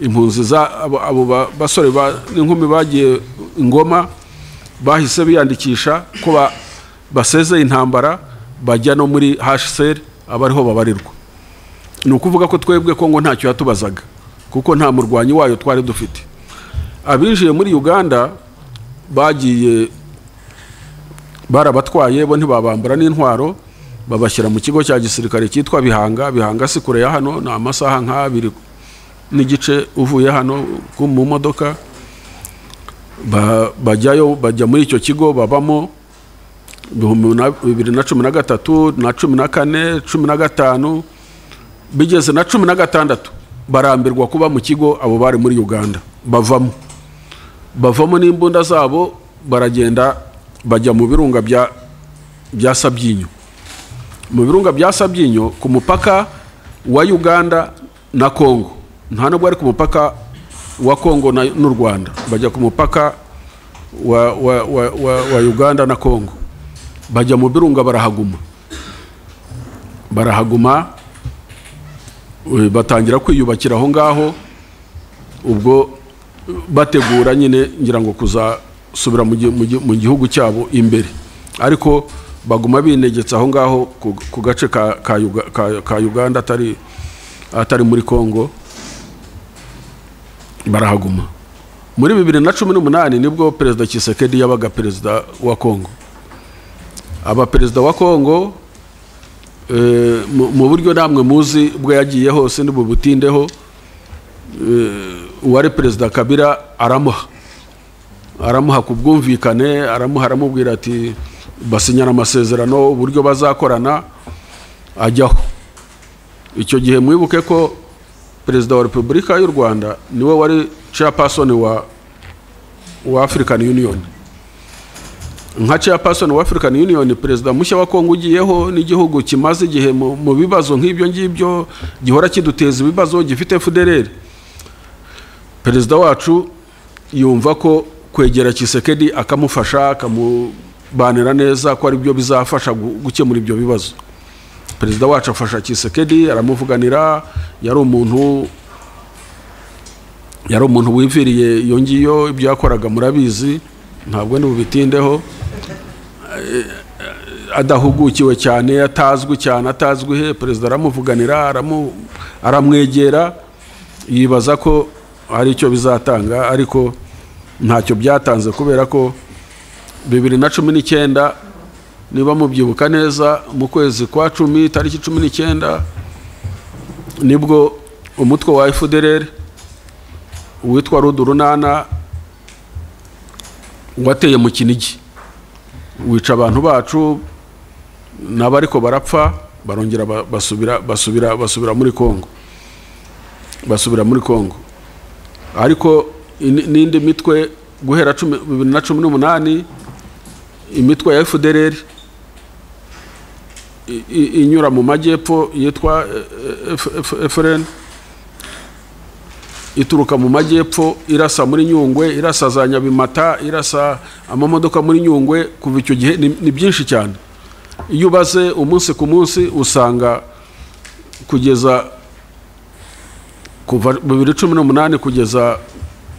impunzi abo basore n'inkumi bagiye Ngoma, bahise biyandikisha ko basezeye intambara, bajya no muri HCR abariho babarirwa. Ni ukuvuga ko twebwe Kongo ntacyo yatubazaga kuko nta murwanyi wayo twari dufite. Abinjiye muri Uganda bagiye barabatwaye, bo ntibabambura n'intwaro, babashyira mu kigo cya gisirikare cyitwa Bihanga si kure ya hano, na amasaha nk'abiri n'igice uvuye hano mu modoka. Bajya muri icyo kigo babamo 2013 na 14, 15, bigeze na 16 barambirwa kuba mu kigo. Abo bari muri Uganda bavamo n'imbunda zabo, baragenda bajya mu birunga bya Sabyinyo. Mu birunga bya Sabyinyo ku mupaka wa Uganda na Kongo, nta nubwo ari ku mupaka wa Kongo n'u Rwanda, bajya ku mupaka wa Uganda na Kongo. Bajya mu birunga barahaguma, batangira kwiyubakira aho ngaho. Ubwo bategura nyine ngira ngo kuzasubira mu gihugu cyabo imbere, ariko baguma binegetse aho ngaho ku gace ka Uganda atari muri Kongo. Barahaguma. Muri 2018 nibwo Perezida Tshisekedi yabaga perezida wa Kongo. Aba perezida wa Kongo mu buryo namwe muzi bwo yagiye hose butindeho, uwari Perezida Kabila aramuha ku bwumvikane, aramubwira ati basinyana amasezerano uburyo bazakorana, ajyaho. Icyo gihe mwibuke ko Perezida wa Repubulika y'u Rwanda niwe wari chairperson wa African Union. Nka chairperson wa African Union, Perezida mushya wa Kongo ugiyeho n'igihugu kimaze igihe mu bibazo nk'ibyo ngibyo, gihora kiduteza ibibazo, gifite FDLR. Perezida wacu yumva ko kwegera Tshisekedi akamufasha, akamubanira neza, ko ari byo bizafasha gukemura ibyo bibazo. Perezida wacu afasha Tshisekedi, aramuvuganira. Yari umuntu wiviriye iyo ngiyo, ibyo yakoraga murabizi, ntabwo ni bubitindeho. Adahugukiwe cyane, atazwi cyane, atazwi he. Perezida aramuvuganira, aramwegera, yibaza ko hari icyo bizatanga, ariko ntacyo byatanze, kubera ko 2019 niba mubyibuka neza, mu kwezi kwa 10 tariki 19 nibwo umutwe wa FDLR witwa Rudurunana wateye mu Kinigi, wica abantu bacu, n'abariko barapfa, barongera basubira muri Kongo. Ariko n'indi mitwe guhera 2018 imitwe ya FDLR inyura mu majyepfo yitwa FRN ituruka mu majyepfo irasa muri Nyungwe, irasa za Nyabimata, irasa amamodoka muri Nyungwe. Kuva icyo gihe ni byinshi cyane. Iyo ubaze umunsi ku munsi usanga kugeza kuva 2018 kugeza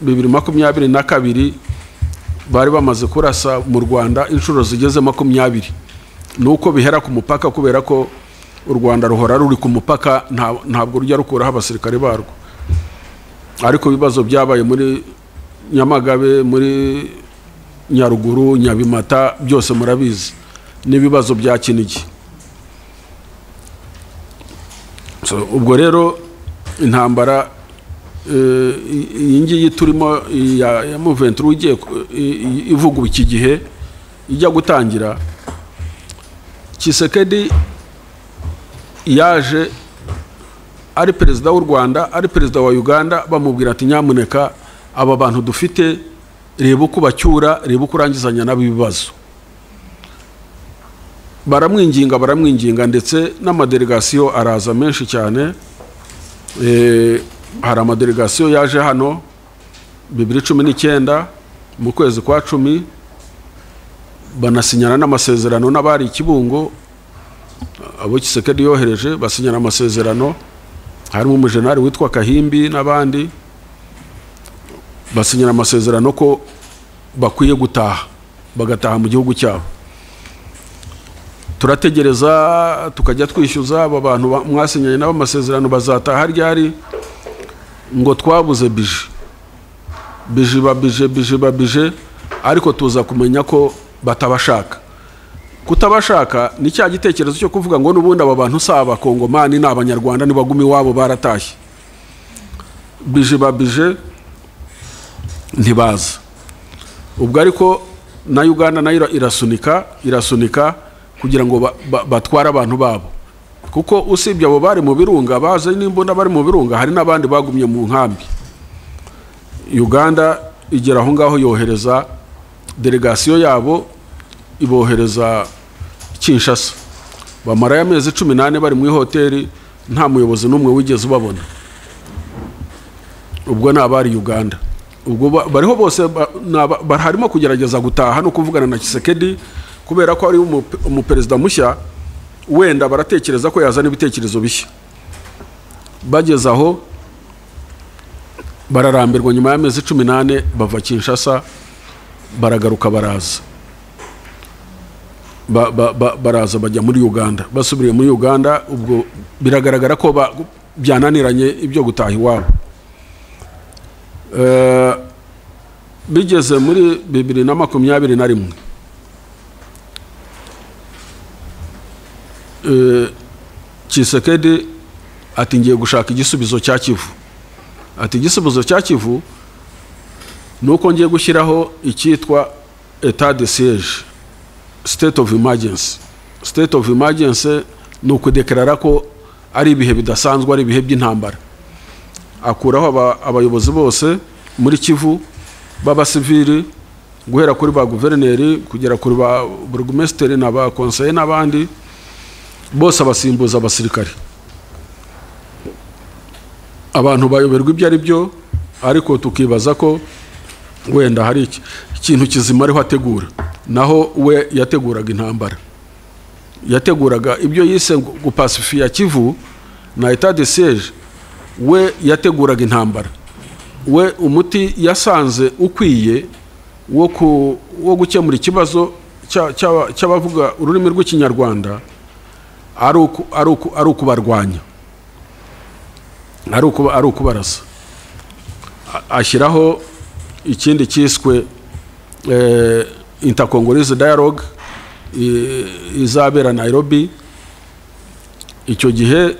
2022 bari bamaze kurasa mu Rwanda inshuro zigeze 20. Nuko bihera ku mupaka, kubera ko u Rwanda ruhora ruri ku mupaka, ntabwo rujya rukuraho abasirikare barwo. Ariko ibibazo byabaye muri Nyamagabe, muri Nyaruguru, Nyabimata, byose murabizi n'ibibazo bya Kinigi. Ubwo rero intambara iyi ngiyi turimo ya M23 ugiye ivuga iki gihe ijya gutangira, Tshisekedi yaje ari perezida w'u Rwanda, ari perezida wa Uganda, bamubwira ati nyamuneka aba bantu dufite reba uko bacyura, reba uko urangizanya nabo ibibazo. Baramwinginga ndetse n'amadelegasiyo araza menshi cyane. Hari amadelegasiyo yaje hano 2019 mu kwezi kwa 10, banasinyana n'amasezerano n'abari Kibungo, abo Tshisekedi yohereje basinyana amasezerano. Harimo umujenali witwa Kahimbi n'abandi basinyana amasezerano ko bakwiye gutaha, bagataha mu gihugu cyabo. Turategereza tukajya twishyuza aba bantu mwasinyanye nabo amasezerano bazataha ryari, ngo twabuze bije, ariko tuza kumenya ko batabashaka. Kutabashaka ni cya gitekerezo cyo kuvuga ngo n'ubundi aba bantu saba Kongomani n'Abanyarwanda nibagumi wabo baratashye. Bije ntibaza. Ubwo ariko na Uganda nayo irasunika kugira ngo batwara abantu babo, kuko usibye abo bari mu birunga baze n'imbunda bari mu birunga, hari n'abandi bagumye mu nkambi. Uganda igera aho ngaho yohereza delegasiyo yabo, ibohereza Kinshasa. Bamara y'amezi 18 bari mu hoteli, nta muyobozi n'umwe wigeze ubabona. Ubwo n'abari Uganda, ubwo bariho bose harimo kugerageza gutaha no kuvugana na Tshisekedi, kubera ko ari umuperezida mushya, wenda baratekereza ko yazana ibitekerezo bishya. Bageze aho bararambirwa, nyuma y'amezi 18 bava Kinshasa baragaruka, baraza bajya muri Uganda. Basubiriye muri Uganda, ubwo biragaragara ko byananiranye ibyo gutaha iwabo. Bigeze muri 2021, Tshisekedi ati ngiye gushaka igisubizo cya Kivu. Ati igisubizo cya Kivu nuko ngiye gushyiraho icyitwa état de siège, state of emergency. State of emergency ni ukudeklarara ko ari ibihe bidasanzwe, ari ibihe by'intambara. Akuraho abayobozi bose muri Kivu b'abasivili, guhera kuri ba guverineri kugera kuri ba burugumesiteri na ba konseye n'abandi bose, abasimbuza abasirikare. Abantu bayoberwa ibyo ari byo, ariko tukibaza ko wenda hari ikintu kizima ariho ategura. Naho we yateguraga intambara, yateguraga ibyo yise gupasifiya Kivu na état de siège. We yateguraga intambara. We umuti yasanze ukwiye wo gukemura ikibazo cy'abavuga ururimi rw'Ikinyarwanda ari ukubarwanya, ari ukubarasa. Ashyiraho ikindi cyiswe intercongolese dialogue izabera Nairobi. Icyo gihe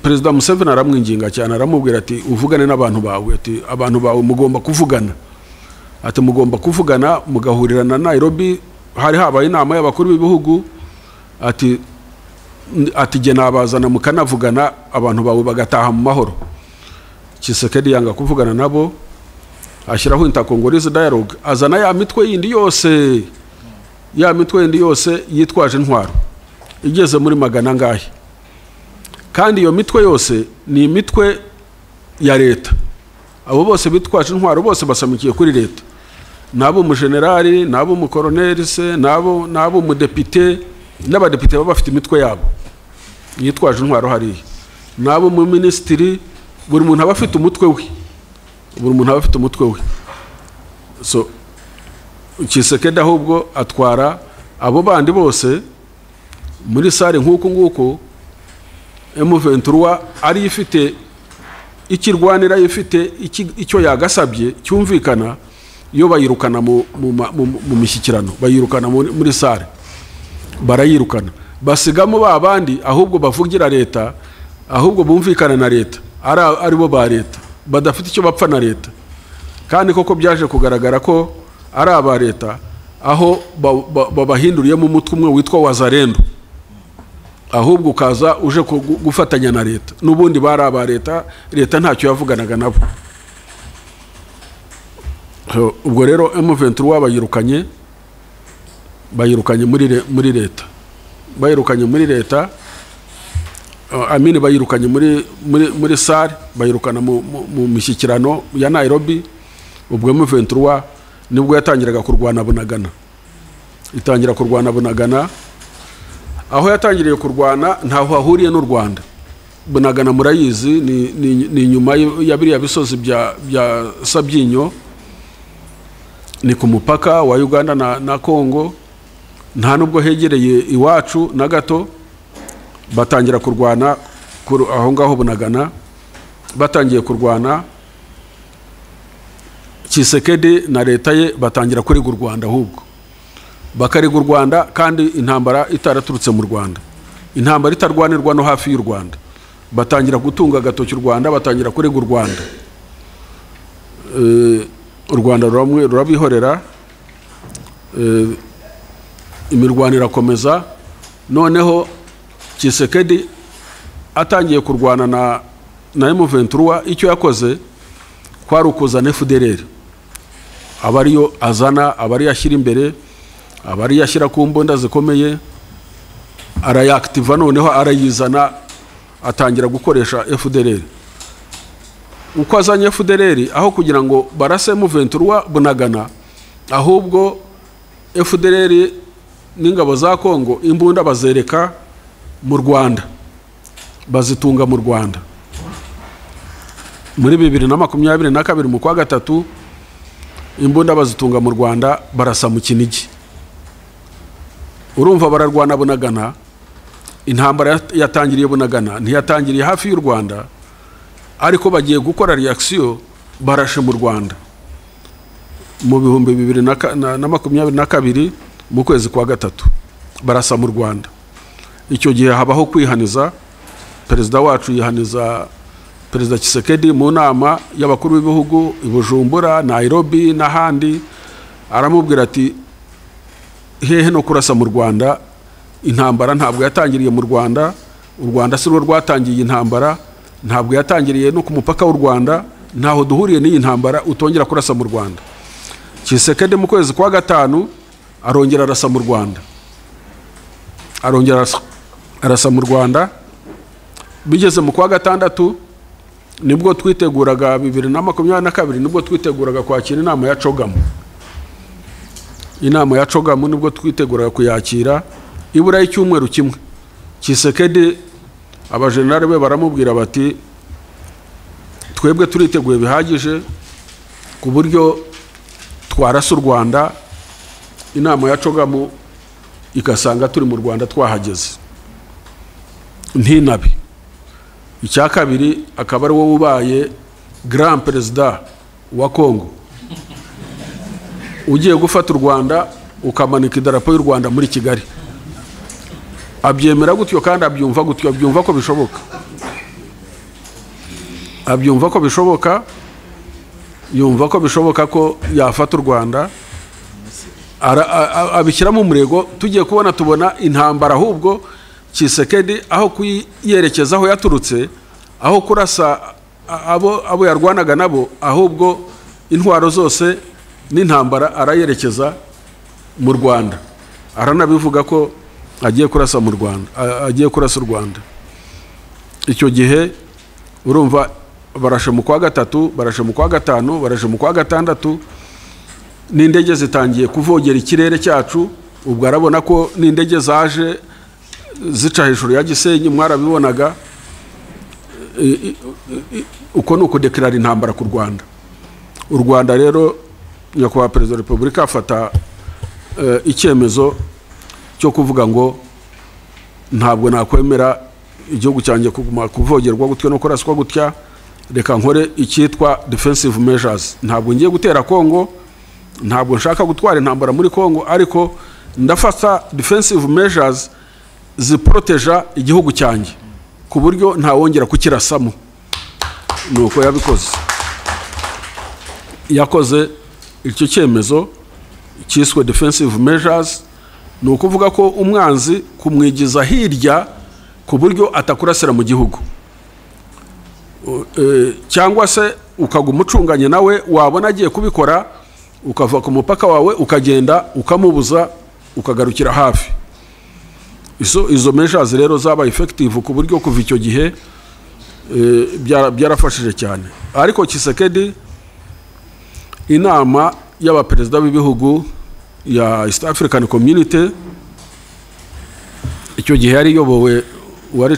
Perezida Museveni aramwinginga cyane, aramubwira ati uvugane n'abantu bawe, ati abantu bawe mugomba kuvugana, ati mugomba kuvugana mugahurira na Nairobi. Hari habaye inama y'abakuru b'ibihugu, ati jye nabazana mukanavugana, abantu bawe bagataha mu mahoro. Tshisekedi yanga kuvugana nabo, ashyiraho intercongolese dialogue, azana ya mitwe yindi yose yitwaje intwaro, igeze muri magana ngahe. Kandi iyo mitwe yose ni imitwe ya leta. Abo bose bitwaje intwaro bose basamikiye kuri leta, nabo mu generali, nabo mu colonel se, nabo mu depite, n'abadepite baba bafite imitwe yabo yitwaje intwaro hariya, nabo mu ministry. Buri muntu aba afite umutwe we, so Tshisekedi ahubwo atwara abo bandi bose muri sare nk'uko nguko. M23 ari ifite ikirwanira, ifite icyo yagasabye cyumvikana, yo bayirukana mu mishyikirano, bayirukana muri sare, barayirukana, basigamo ba bandi ahubwo bavugira leta, ahubwo bumvikana na leta, ari bo ba leta, badafite icyo bapfa na leta. Kandi koko byaje kugaragara ko ari aba leta, aho babahinduriyemo umutwe umwe witwa Wazalendo, ahubwo ukaza uje gufatanya na leta. N'ubundi bari aba leta, leta ntacyo yavuganaga nabo. Ubwo rero M23 bayirukanye muri leta, bayirukanye muri leta, amini bayirukanye muri sare, bayirukana mu mishyikirano ya Nairobi. Ubwo M23 nibwo yatangiraga kurwana Bunagana, itangira kurwana Bunagana. Aho yatangiriye kurwana ntaho hahuriye n'u Rwanda. Bunagana murayizi, ni nyuma ya biriya bisozi bya Sabyinyo, ni ku mupaka wa Uganda na Congo, nta nubwo hegereye iwacu na gato. Batangira kurwana aho ngaho Bunagana, batangiye kurwana, Tshisekedi na leta ye batangira kuriga u Rwanda, ahubwo bakariga u Rwanda, kandi intambara itaraturutse mu Rwanda, intambara itarwanirwa no hafi y'u Rwanda. Batangira gutunga agatoki u Rwanda, batangira kuriga u Rwanda. U Rwanda rurabihorera, imirwano irakomeza. Noneho Tshisekedi atangiye kurwana na M23, icyo yakoze kwari ukuzana FDLR, abariyo azana, abari yashyira imbere, abari yashyira ku mbunda zikomeye, arayactiva. Noneho arayizana, atangira gukoresha FDLR. Uko azanye FDLR, aho kugira ngo barase M23 Bunagana, ahubwo FDLR n'ingabo za Kongo imbunda bazereka mu Rwanda, bazitunga mu Rwanda. Muri 2022 mu kwa gatatu, imbunda bazitunga mu Rwanda, barasa mu Kinigi. Urumva bararwana Bunagana. Intambara yatangiriye Bunagana, ntiyatangiriye hafi y'u Rwanda, ariko bagiye gukora reaction, barashe mu Rwanda mu 2022 mu kwezi kwa gatatu, barasa mu Rwanda. Icyo gihe habaho kwihaniza, perezida wacu yihaniza Perezida Tshisekedi mu nama y'abakuru b'ibihugu i Bujumbura, Nairobi n'ahandi. Aramubwira ati hehe no kurasa mu Rwanda, intambara ntabwo yatangiriye mu Rwanda, u Rwanda si rwo rwatangiye intambara, ntabwo yatangiriye no ku mupaka w'u Rwanda, ntaho duhuriye n'iyi ntambara, utongera kurasa mu Rwanda. Tshisekedi mu kwezi kwa gatanu arongera arasa mu Rwanda, arongera arasa mu Rwanda. Bigeze mu kwa gatandatu nibwo twiteguraga 2022, nibwo twiteguraga kwakira inama ya Cogamu. Inama ya Cogamu nibwo twiteguraga kuyakira, ibura y'icyumweru kimwe. Tshisekedi abajenerali be baramubwira bati twebwe turiteguye bihagije ku buryo twarasa u Rwanda, inama ya Cogamu ikasanga turi mu Rwanda twahageze ntinabi. Icya kabiri akaba ari wowe ubaye grand president wa Congo, ugiye gufata u Rwanda ukamanika idarapo y'u Rwanda muri Kigali. Abyemera gutyo kandi abyumva gutyo, abyumva ko bishoboka, abyumva ko bishoboka, yumva ko bishoboka ko yafata u Rwanda, abishyiramo umurego. Tugiye tubona intambara, ahubwo Tshisekedi aho kuyerekeza aho yaturutse, aho kurasa abo yarwanaga nabo, ahubwo intwaro zose n'intambara arayerekeza mu Rwanda. Aranabivuga ko agiye kurasa mu Rwanda, agiye kurasa u Rwanda. Icyo gihe urumva barashe mu kwa gatatu, barashe mu kwa gatanu, barashe mu kwa gatandatu, n'indege zitangiye kuvogera ikirere cyacu. Ubwo arabona ko n'indege zaje zica hejuru ya Gisenyi, mwarabibonaga. Uko nuko deklarara intambara ku Rwanda. U Rwanda rero nyakubahwa Perezida wa Repubulika afata icyemezo cyo kuvuga ngo ntabwo nakwemera igihugu cyanjye kuguma kuvogerwa gutyo no kuraswa gutya, reka nkore icyitwa defensive measures. Ntabwo ngiye gutera Kongo, ntabwo nshaka gutwara intambara muri Kongo, ariko ndafata defensive measures ziproteja igihugu cyanjye ku buryo ntawongera kukirasamo. Nuko yabikoze. Yakoze icyo cyemezo cyiswe defensive measures, ni ukuvuga ko umwanzi kumwigiza hirya ku buryo atakurasira mu gihugu, cyangwa se ukaguma ucunganye nawe, wabona agiye kubikora ukava ku mupaka wawe ukagenda ukamubuza ukagarukira hafi. Izo measures rero zaba effective ku buryo kuva icyo gihe byarafashije cyane. Ariko Tshisekedi, inama y'abaperezida b'ibihugu ya East African Community, icyo gihe yari yobowe wari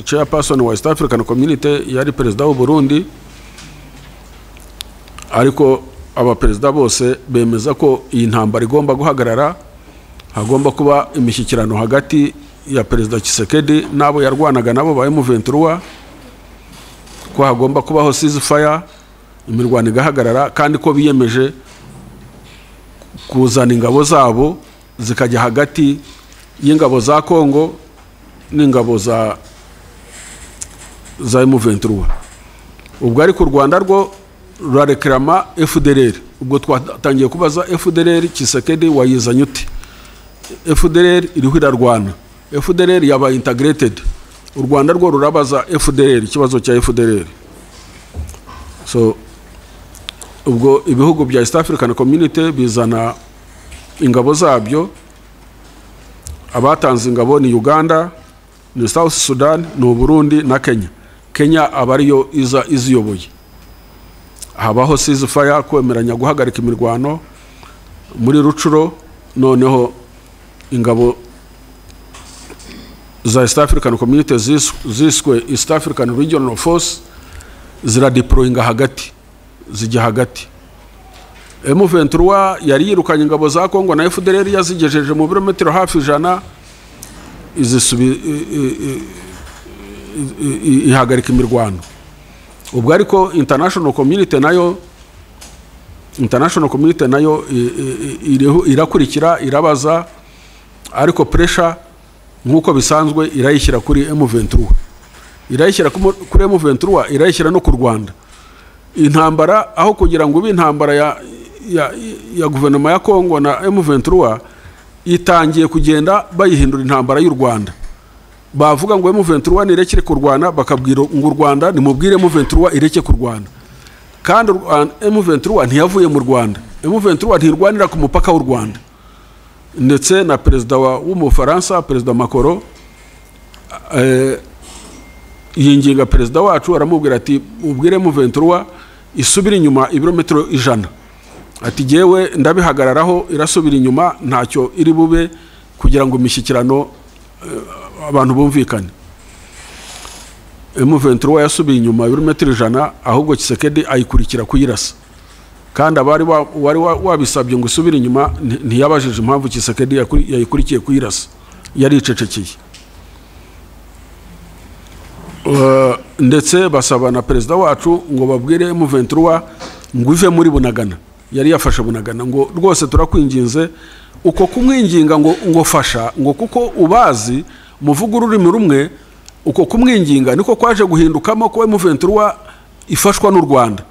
chairperson wa East African Community yari perezida w'u Burundi, ariko abaperezida bose bemeza ko iyi ntambara igomba guhagarara. Hagomba kuba imishyikirano hagati ya Perezida Tshisekedi n'abo yarwanaga nabo ba M23, ko hagomba kubaho ceasefire, imirwano igahagarara, kandi ko biyemeje kuzana ingabo zabo zikajya hagati y'ingabo za Kongo n'ingabo za M23. Ubwo ariko u Rwanda rwo rurareklama FDLR. Ubwo twatangiye kubaza FDLR, Tshisekedi wayizanye ute? FDLR iriho irarwana, FDLR yaba integrated. U Rwanda rwo rurabaza FDLR ikibazo cya FDLR. So ubwo ibihugu bya East African Community bizana ingabo zabyo. Abatanze ingabo ni Uganda, ni South Sudan, ni Burundi na Kenya. Kenya abariyo iziyoboye. Habaho ceasefire, kwemeranya guhagarika imirwano muri Rucuro. Noneho ingabo za East African Community ziswe East African Regional Force ziradeployinga hagati, zijya hagati. M23 yari yirukanye ingabo za Kongo na FDLR yazigejeje mu birometero hafi 100, ihagarika imirwano. Ubwo ariko international community nayo irakurikira, irabaza, ariko pressure nkuko bisanzwe irayishyira kuri M23, irayishyira kuri M23, irayishyira no ku Rwanda. Intambara aho kugira ngo ube intambara ya guverinoma ya Kongo na M23, itangiye kugenda bayihindura intambara y'u Rwanda. Bavuga ngo M23 nirekere ku Rwanda, bakabwira ngo u Rwanda nimubwire M23 ireke ku Rwanda. Kandi M23 ntiyavuye mu Rwanda, M23 ntirwanira ku mupaka w'u Rwanda. Ndetse na perezida w'Umufaransa, Perezida Macron, yinginga perezida wacu, aramubwira ati ubwire M23 isubira inyuma ibirometero 100. Ati jewe ndabihagararaho, irasubira inyuma, ntacyo iri bube, kugira ngo imishyikirano abantu bumvikane. M23 yasubiye inyuma ibirometero 100, ahubwo Tshisekedi ayikurikira kuyirasa. Kandi abari wabisabye ngo isubire inyuma ntiyabajije impamvu Tshisekedi yayikurikiye kuyirasa, yari icecekeye. Ndetse basaba na perezida wacu ngo babwire M23 ngo ive muri Bunagana. Yari yafashe Bunagana, ngo rwose turakwinginze. Uko kumwinginga ngo fasha, ngo kuko ubazi muvuga ururimi rumwe, uko kumwinginga niko kwaje guhindukamo ko M23 ifashwa n'u Rwanda.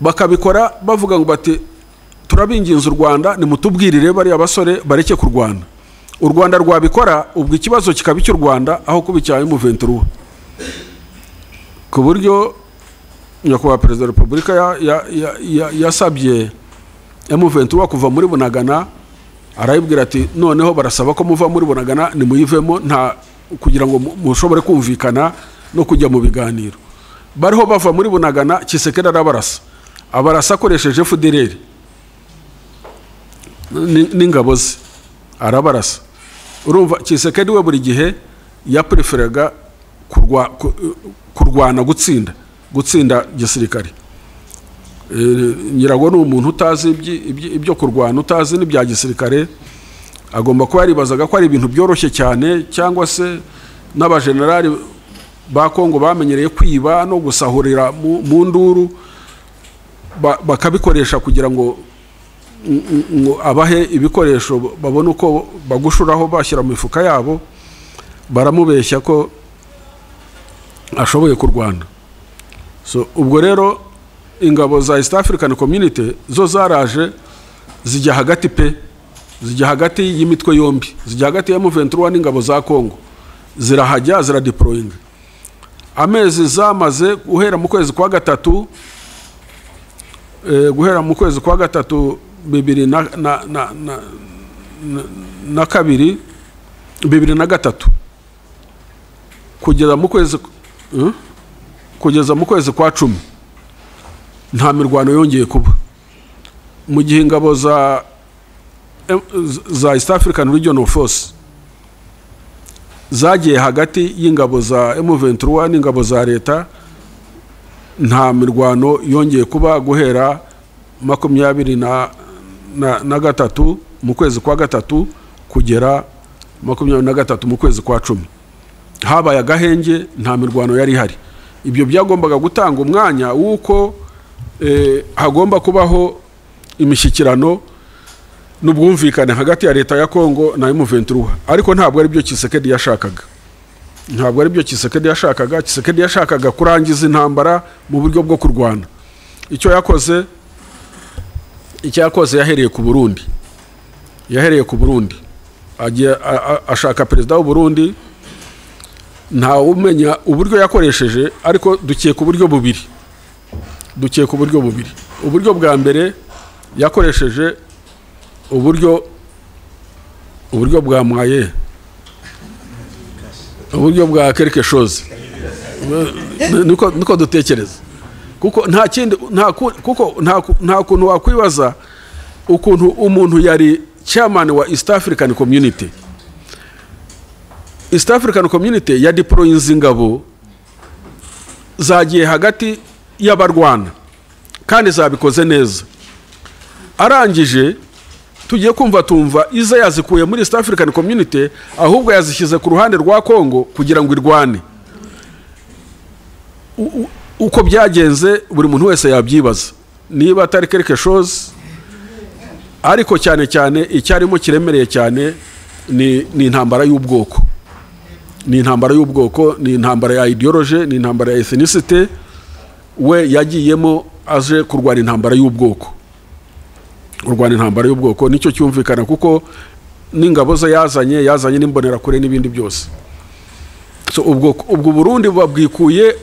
Bakabikora bavuga ngo bati turabinginze u Rwanda nimutubwirire bari abasore bareke ku Rwanda. U Rwanda rwabikora, ubwo ikibazo kikaba cy'u Rwanda aho kubicyaye M23. Ku buryo nyakubahwa Perezida wa Repubulika yasabye M23 kuva muri Bunagana, arayibwira ati noneho barasaba ko muva muri Bunagana nimuyivemo, nta kugira ngo mushobore kumvikana no kujya mu biganiro. bariho bava muri Bunagana Tshisekedi arabarasa, abarasa akoresheje FDLR n'ingabo ze, arabarasa. Urumva Tshisekedi we buri gihe yapreferaga kurwana gutsinda gisirikare. Nyirago ni umuntu utazi ibyo kurwana, utazi n'ibya gisirikare, agomba kuba yaribazaga ko ari ibintu byoroshye cyane, cyangwa se n'abajenerali ba Kongo bamenyereye kwiba no gusahurira mu nduru, bakabikoresha kugira ngo abahe ibikoresho babone uko bagushuraho bashyira mu mifuka yabo, baramubeshya ko ashoboye kurwana. So ubwo rero ingabo za East African Community zo zaraje zijya hagati y'imitwe yombi, zijya hagati ya M23 n'ingabo za Kongo, zirahajya ziradeploying. Amezi zamaze guhera mu kwezi kwa gatatu, 2023 kugeza mu kwezi kwa 10 nta mirwano yongeye kuba. Mu gihe ingabo za East African Regional Force zagiye hagati y'ingabo za M23 n'ingabo za leta, nta mirwano yongeye kuba guhera 23 mu kwezi kwa gatatu kugera 23 mu kwezi kwa 10. Habaye agahenge, nta mirwano yari hari. Ibyo byagombaga gutanga umwanya wuko hagomba kubaho imishyikirano n'ubwumvikane hagati ya leta ya Kongo na M23, ariko ntabwo ari byo Tshisekedi yashakaga. Tshisekedi yashakaga kurangiza intambara mu buryo bwo kurwana. Icyo yakoze yahereye ku Burundi, ashaka perezida w'u Burundi. Nta umenya uburyo yakoresheje, ariko dukiye ku buryo bubiri. Uburyo bwa mbere yakoresheje uburyo bwa mwaye, uburyo bwa quelque chose, niko dutekereza, kuko nta kindi, nta kuntu wakwibaza ukuntu umuntu yari chairman wa East African Community. East African Community ya deploying ingabo zagiye hagati y'abarwana kandi zabikoze neza. Arangije tugiye tumva iza yazikuye muri East African Community, ahubwo yazishyize ku ruhande rwa Kongo kugira ngo irwane. Uko byagenze buri muntu wese yabyibaza niba atari quelque chose, ariko cyane icyarimo kiremereye cyane ni intambara y'ubwoko. Ni intambara ya ideology, ni intambara ya ethnicity. We yagiyemo aje kurwana intambara y'ubwoko. Nicyo cyumvikana, kuko n'ingabo ze yazanye n'imbonera kure n'ibindi byose. So ubwo Burundi bwikuye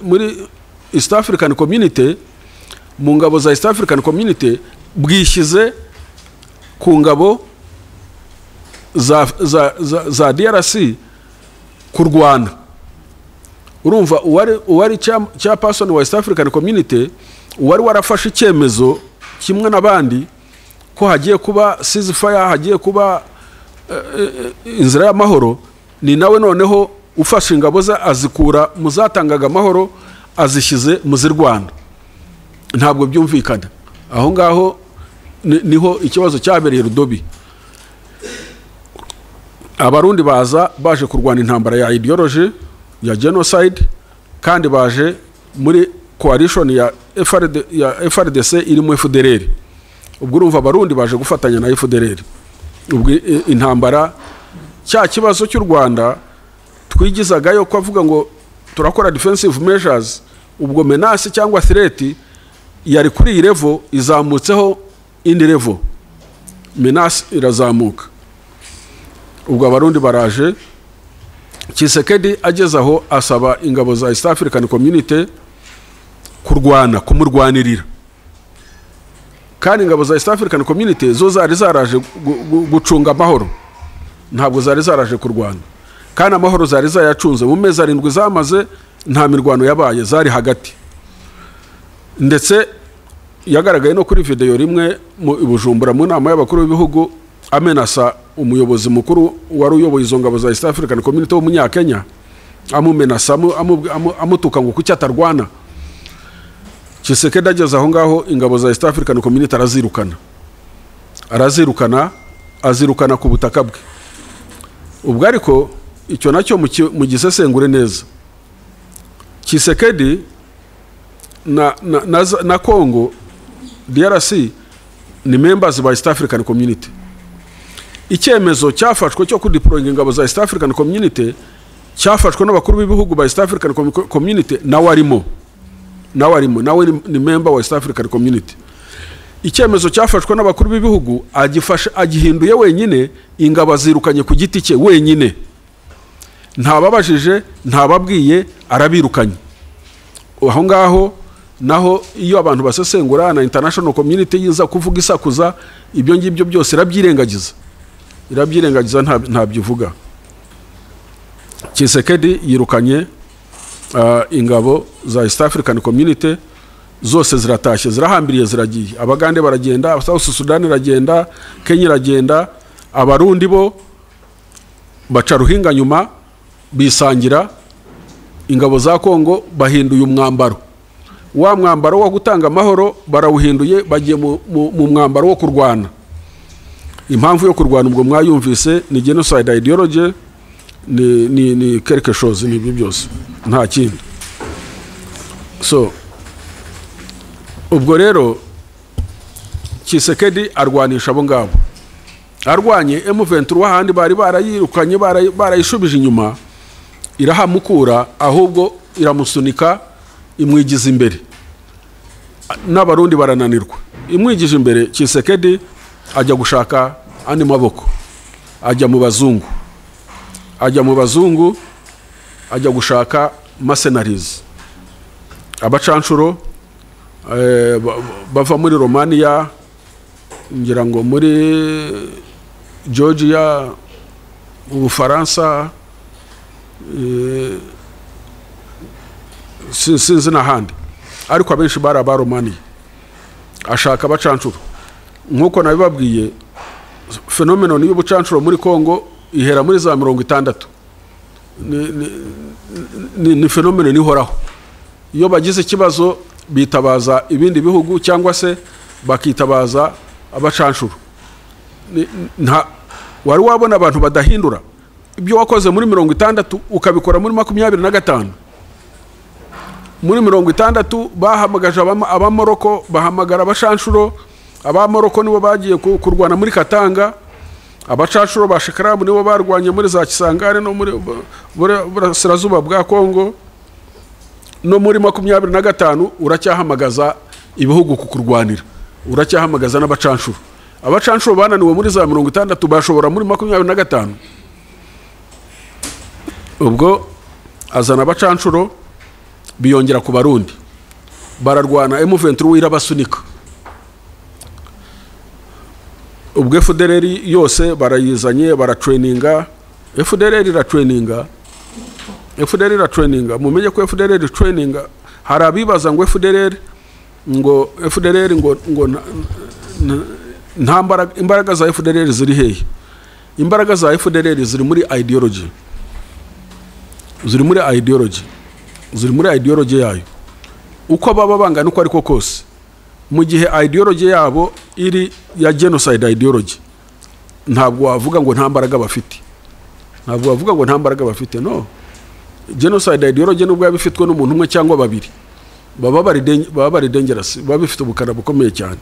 muri East African Community, mu ngabo za East African Community, bwishyize ku ngabo za DRC kurwana. Urumva uwari chairperson wa East African Community wari warafashe icyemezo kimwe n'abandi ko hagiye kuba ceasefire, hagiye kuba inzira y'amahoro, ni nawe noneho ufashe ingabo ze azikura muzatangaga amahoro azishyize muzirwana. Ntabwo byumvikana. Aho ngaho niho ikibazo cyabereye Rudobi. Abarundi baje kurwana intambara ya ideology ya genocide, kandi baje muri coalition ya FRDC irimo FDLR. Ubwo urumva Abarundi baje gufatanya na FDLR. Ubwo intambara, cya kibazo cy'u Rwanda twigizagayo ko avuga ngo turakora defensive measures, ubwo menace cyangwa threat yari kuri iyi level, izamutseho indi level, menace irazamuka. Ubwo Abarundi baraje, Tshisekedi ageze aho asaba ingabo za East African Community kumurwanirira. Kandi ingabo za East African Community zo zari zaraje gucunga amahoro, ntabwo zari zaraje kurwana. kandi amahoro zari zayacunze mu mezi 7 zamaze nta mirwano yabaye, zari hagati. Ndetse yagaragaye no kuri video rimwe mu Bujumbura mu nama y'abakuru b'ibihugu amenasa umuyobozi mukuru wari uyoboye izo ngabo za East African Community w'umunyakenya, amumenasa amutuka ngo kuki atarwana. Tshisekedi ageze aho ngaho ingabo za East African Community azirukana ku butaka bwe. Ubwo ariko icyo nacyo mu gisesengure neza, Tshisekedi na Congo DRC ni members ba East African Community. Icyemezo cyafashwe cyo kudeployinga ingabo za East African Community cyafashwe n'abakuru b'ibihugu ba East African Community, nawe ni member wa East African Community. Icyemezo cyafashwe n'abakuru b'ibihugu agihinduye wenyine, ingabo zirukanye ku giti cye wenyine, ntababajije ntababwiye, arabirukanye. Aho ngaho naho iyo abantu basesengura na international community yiza kuvuga isakuza, ibyo ngibyo byose irabyirengagiza ntabyivuga. Tshisekedi yirukanye ingabo za East African Community zose, ziratashye zirahambiriye ziragiye. Abagande baragenda, South Sudan iragenda, Kenya iragenda, abarundi bo baca ruhinga nyuma bisangira. Ingabo za Kongo bahinduye umwambaro, wa mwambaro wo gutanga amahoro barawuhinduye, bagiye mu mwambaro wo kurwana. Impamvu yo kurwana ubwo mwayumvise ni genocide ideology, ni quelque chose, ni byose nta kindi. So ubwo rero Tshisekedi arwanisha abo ngabo, arwanye M23 handi bari barayirukanye, barayishubije inyuma, irahamukura, ahubwo iramusunika imwigiza imbere. N'abarundi barananirwa, imwigije imbere. Tshisekedi ajya gushaka andi maboko, ajya mu bazungu, ajya gushaka mercenaries, abacanshuro bava muri Romania, ngira ngo muri Georgia, mu Faransa, sinzi n'ahandi, ariko abenshi bari abaromaniya. Ashaka abacanshuro, nk'uko nabibabwiye, phenomenon y'ubucanshuro muri Congo ihera muri za 60. Ni phenomenon ihoraho. Iyo bagize ikibazo bitabaza ibindi bihugu cyangwa se bakitabaza abacanshuro. Wari wabona abantu badahindura ibyo wakoze muri 60 ukabikora muri 25. Muri 60 bahamagaje abamoroko, bahamagara abacanshuro. Abamoroko nibo bagiye kurwana muri Katanga, abacanshuro ba Shekarabu nibo barwanye muri za Kisangare no muri burasirazuba bwa Kongo. No muri 25 uracyahamagaza ibihugu kukurwanira, uracyahamagaza n'abacanshuro. Abacanshuro bananiwe muri za 60 bashobora muri 25. Ubwo azana abacanshuro biyongera ku barundi, bararwana, M23 irabasunika. Ubwo FDLR yose barayizanye, baratraininga. FDLR iratraininga, mumenye ko FDLR traininga. Hari abibaza ngo FDLR ngo imbaraga za FDLR ziri hehe? Imbaraga za FDLR ziri muri ideology, ziri muri ideology yayo. Uko baba bangana uko ariko kose, mu gihe ideology yabo iri ya genocide ideology, ntabwo wavuga ngo nta mbaraga bafite. No, genocide ideology nubwo yabifitwe n'umuntu umwe cyangwa babiri, baba bari dangerous, baba bifite ubukana bukomeye cyane.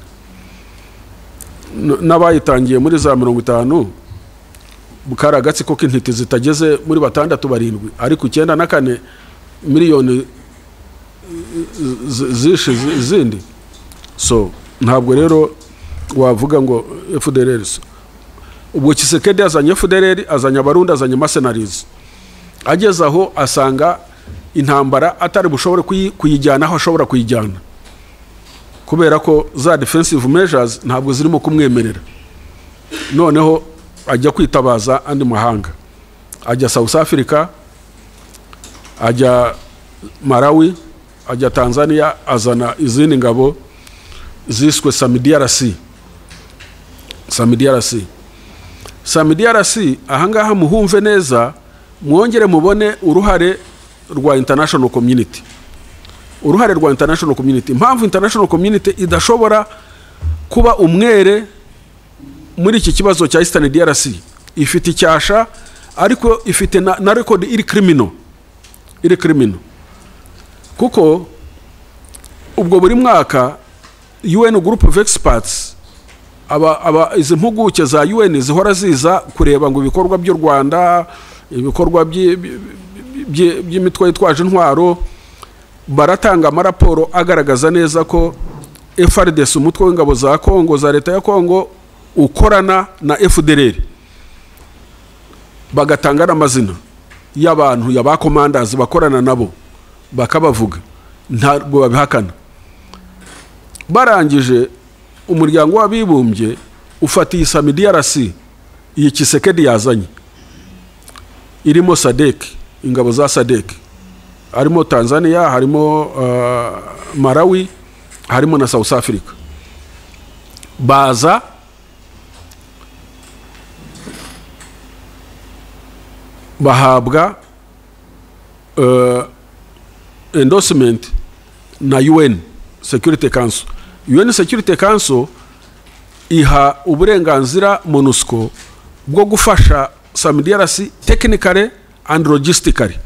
N'abayitangiye muri za 50 bukara agatsiko k'intiti zitageze muri 6-7, ariko 94 miliyoni zindi. So ntabwo rero wavuga ngo FDLR. Ubwo Tshisekedi azanye FDLR, azanye abarundi, azanye mercenaries. Ageze aho asanga intambara atari bushobore kuyijyana aho ashobora kuyijyana, kubera ko za defensive measures ntabwo zirimo kumwemerera. Noneho ajya kwitabaza andi mahanga, ajya South Africa, ajya Malawi, ajya Tanzania, azana izindi ngabo ziswe SAMIDRC. SAMIDRC ahangaha muhumve neza, mwongere mubone uruhare rwa international community. Uruhare rwa international community, mpamvu international community idashobora kuba umwere muri iki kibazo cya Eastern DRC. Ifite icyasha ariko ifite na record iri criminal. Kuko ubwo buri mwaka UN group of experts izi mpuguke za UN zihora ziza kureba ngo ibikorwa by'u Rwanda, ibikorwa by'imitwe yitwaje intwaro, baratanga amaraporo agaragaza neza ko FARDC, umutwe w'ingabo za Kongo, za leta ya Kongo, ukorana na FDLR. Bagatanga n'amazina y'abantu y'aba commanders bakorana nabo, bakabavuga, ntabwo babihakana. Barangije umuryango w'abibumbye ufatiye SAMIDRC, iyi Tshisekedi yazanye, irimo SADC, ingabo za SADC, harimo Tanzania, harimo Malawi, harimo na South Africa. Baza bahabwa endorsement na UN Security Council. UN Security Council iha uburenganzira MONUSCO bwo gufasha SAMIDRC technically and logistically.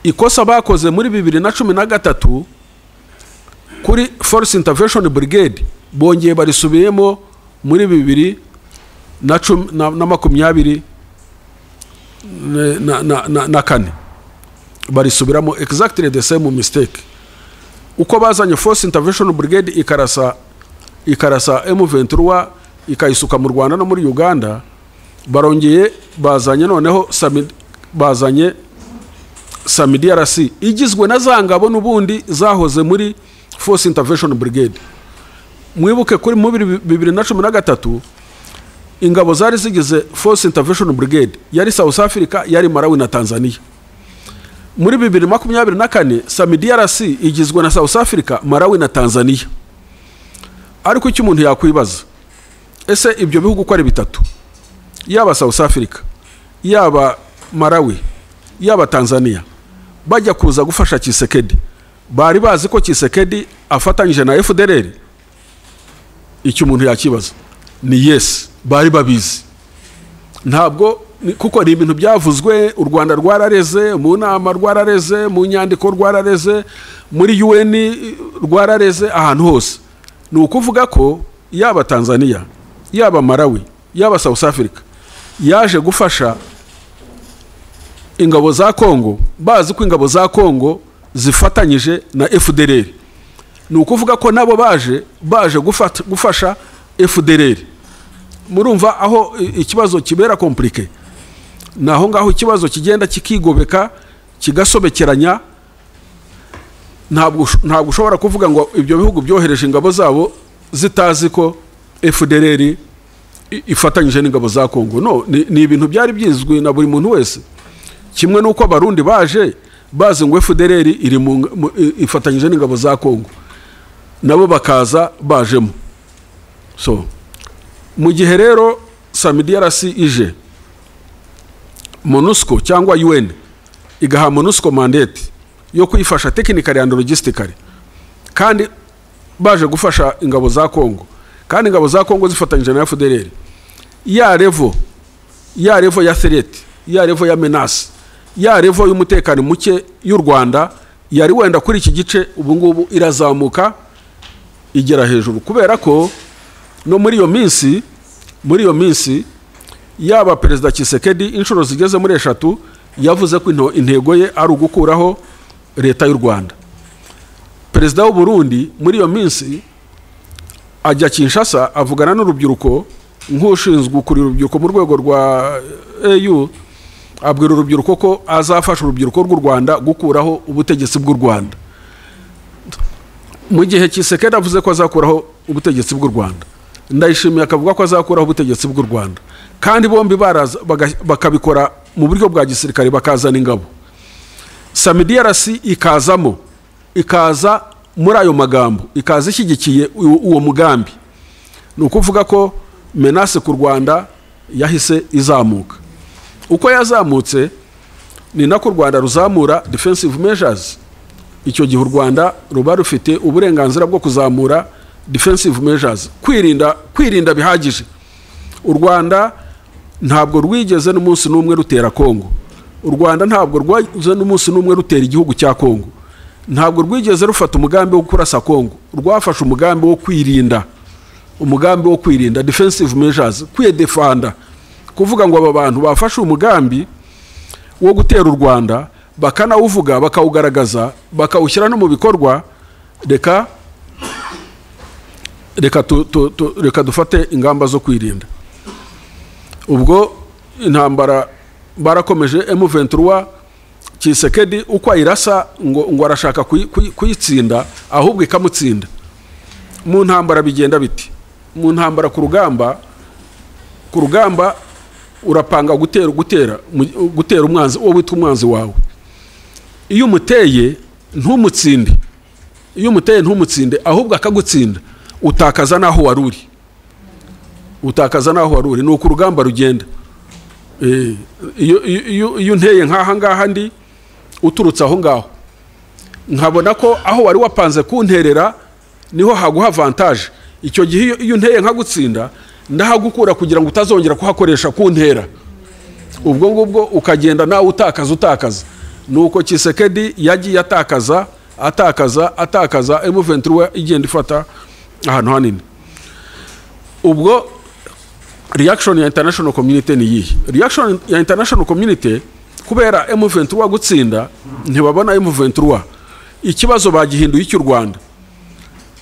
Ikosa bakoze muri 2013 kuri Force Intervention Brigade, bongeye barisubiyemo muri 2024 barisubiramo exactly the same mistake. Uko bazanye Force Intervention Brigade ikarasa M23 ikayisuka mu Rwanda no muri Uganda, barongeye bazanye noneho bazanye SAMIDRC igizwe na zangabo n'ubundi zahoze muri Force Intervention Brigade. Mwibuke kuri mu 2013 ingabo zari zigize Force Intervention Brigade yari South Africa, yari Malawi na Tanzania. Muri 2024 SAMIDRC igizwe na South Africa, Malawi na Tanzania. Ariko icyo umuntu yakwibaza, ese ibyo bihugu ko ari bitatu, yaba South Africa, yaba Malawi, yaba Tanzania, bajya kuza gufasha Tshisekedi, bari bazi ko Tshisekedi afatanyije na FDLR? Icyo umuntu yakibaza ni yes, bari babizi. Ntabwo kuko ni ibintu byavuzwe, u Rwanda rwarareze, mu nama rwarareze, mu nyandiko rwarareze, muri UN rwarareze, ahantu hose. Ni ukuvuga ko yaba Tanzania, yaba Malawi, yaba South Africa yaje gufasha ingabo za Kongo, bazi ko ingabo za Kongo zifatanyije na FDLR. Ni ukuvuga ko nabo baje gufasha FDLR. Murumva aho ikibazo kibera compliqué, naho ngaho ikibazo kigenda kikigobeka, kigasobekeranya. Ntabwo ushobora kuvuga ngo ibyo bihugu byohereje ingabo zabo zitazi ko FDLR ifatanyije n'ingabo za Kongo. No, ni ibintu byari byizwe na buri muntu wese. Kimwe nuko abarundi bazi ngo FDLR ifatanyije n'ingabo za Kongo, nabo bakaza bajemo. So mu gihe rero SAMIDRC ije, MONUSCO cyangwa UN igaha MONUSCO mandate yo kuyifasha technically and logistically, kandi baje gufasha ingabo za Kongo, kandi ingabo za Kongo zifatanyije na FDLR, ya level ya threat, ya level ya menace, ya level y'umutekano muke y'u Rwanda yari wenda kuri iki gice, ubu ngubu irazamuka igera hejuru, kubera ko no muri iyo minsi yaba Perezida Tshisekedi inshuro zigeze muri 3 yavuze ko intego ye ari ugukuraho leta y'u Rwanda. Perezida w'u Burundi muri iyo minsi ajya Kinshasa avugana n'urubyiruko, nk'ushinzwe ukuri urubyiruko mu rwego rwa EU, abwira urubyiruko ko azafasha urubyiruko rw'u Rwanda gukuraho ubutegetsi bw'u Rwanda. Mu gihe Tshisekedi avuze ko azakuraho ubutegetsi bw'u Rwanda, Ndayishimiye akavuga ko azakuraho ubutegetsi bw'u Rwanda, kandi bombi baraza bakabikora mu buryo bwa gisirikare, bakazana ingabo. SAMIDRC ikazamo, ikaza muri ayo magambo, ikaza ishyigikiye uwo mugambi. Ni ukuvuga ko menace ku Rwanda yahise izamuka. Uko yazamutse ni nako u Rwanda ruzamura defensive measures. Icyo gihe u Rwanda ruba rufite uburenganzira bwo kuzamura defensive measures, kwirinda bihagije. U Rwanda ntabwo rwigeze n'umunsi n'umwe rutera Kongo. U Rwanda ntabwo rwigeze n'umunsi n'umwe rutera igihugu cya Kongo. Ntabwo rwigeze rufata umugambi wo kurasa Kongo. Rwafashe umugambi wo kwirinda, defensive measures, kwidefanda. Kuvuga ngo aba bantu bafashe umugambi wo gutera u Rwanda, bakanawuvuga, bakawugaragaza, bakawushyira no mu bikorwa, reka dufate ingamba zo kwirinda. Ubwo intambara barakomeje. M23 Tshisekedi uko ayirasa ngo arashaka kuyitsinda, ahubwo ikamutsinda. Mu ntambara bigenda biti? Mu ntambara ku rugamba urapanga gutera umwanzi, uwo witwa umwanzi wawe. Iyo umuteye ntumutsinde, ahubwo akagutsinda, utakaza naho waruri. Ni uko urugamba rugenda. Iyo unteye nk'aha ngaha ndi uturutse aho ngaho, nkabona ko aho wari wapanze kunterera niho haguha avantage. Icyo gihe iyo unteye nkagutsinda, ndahagukura kugira ngo utazongera kuhakoresha kuntera. Ubwo ngubwo ukagenda nawe utakaza. Nuko Tshisekedi yagiye atakaza, M23 igenda ifata ahantu hanini. Ubwo reaction ya international community ni yihe? Reaction ya international community, kubera M23 gutsinda, ntibabona M23 ikibazo bagihinduye cy'u Rwanda.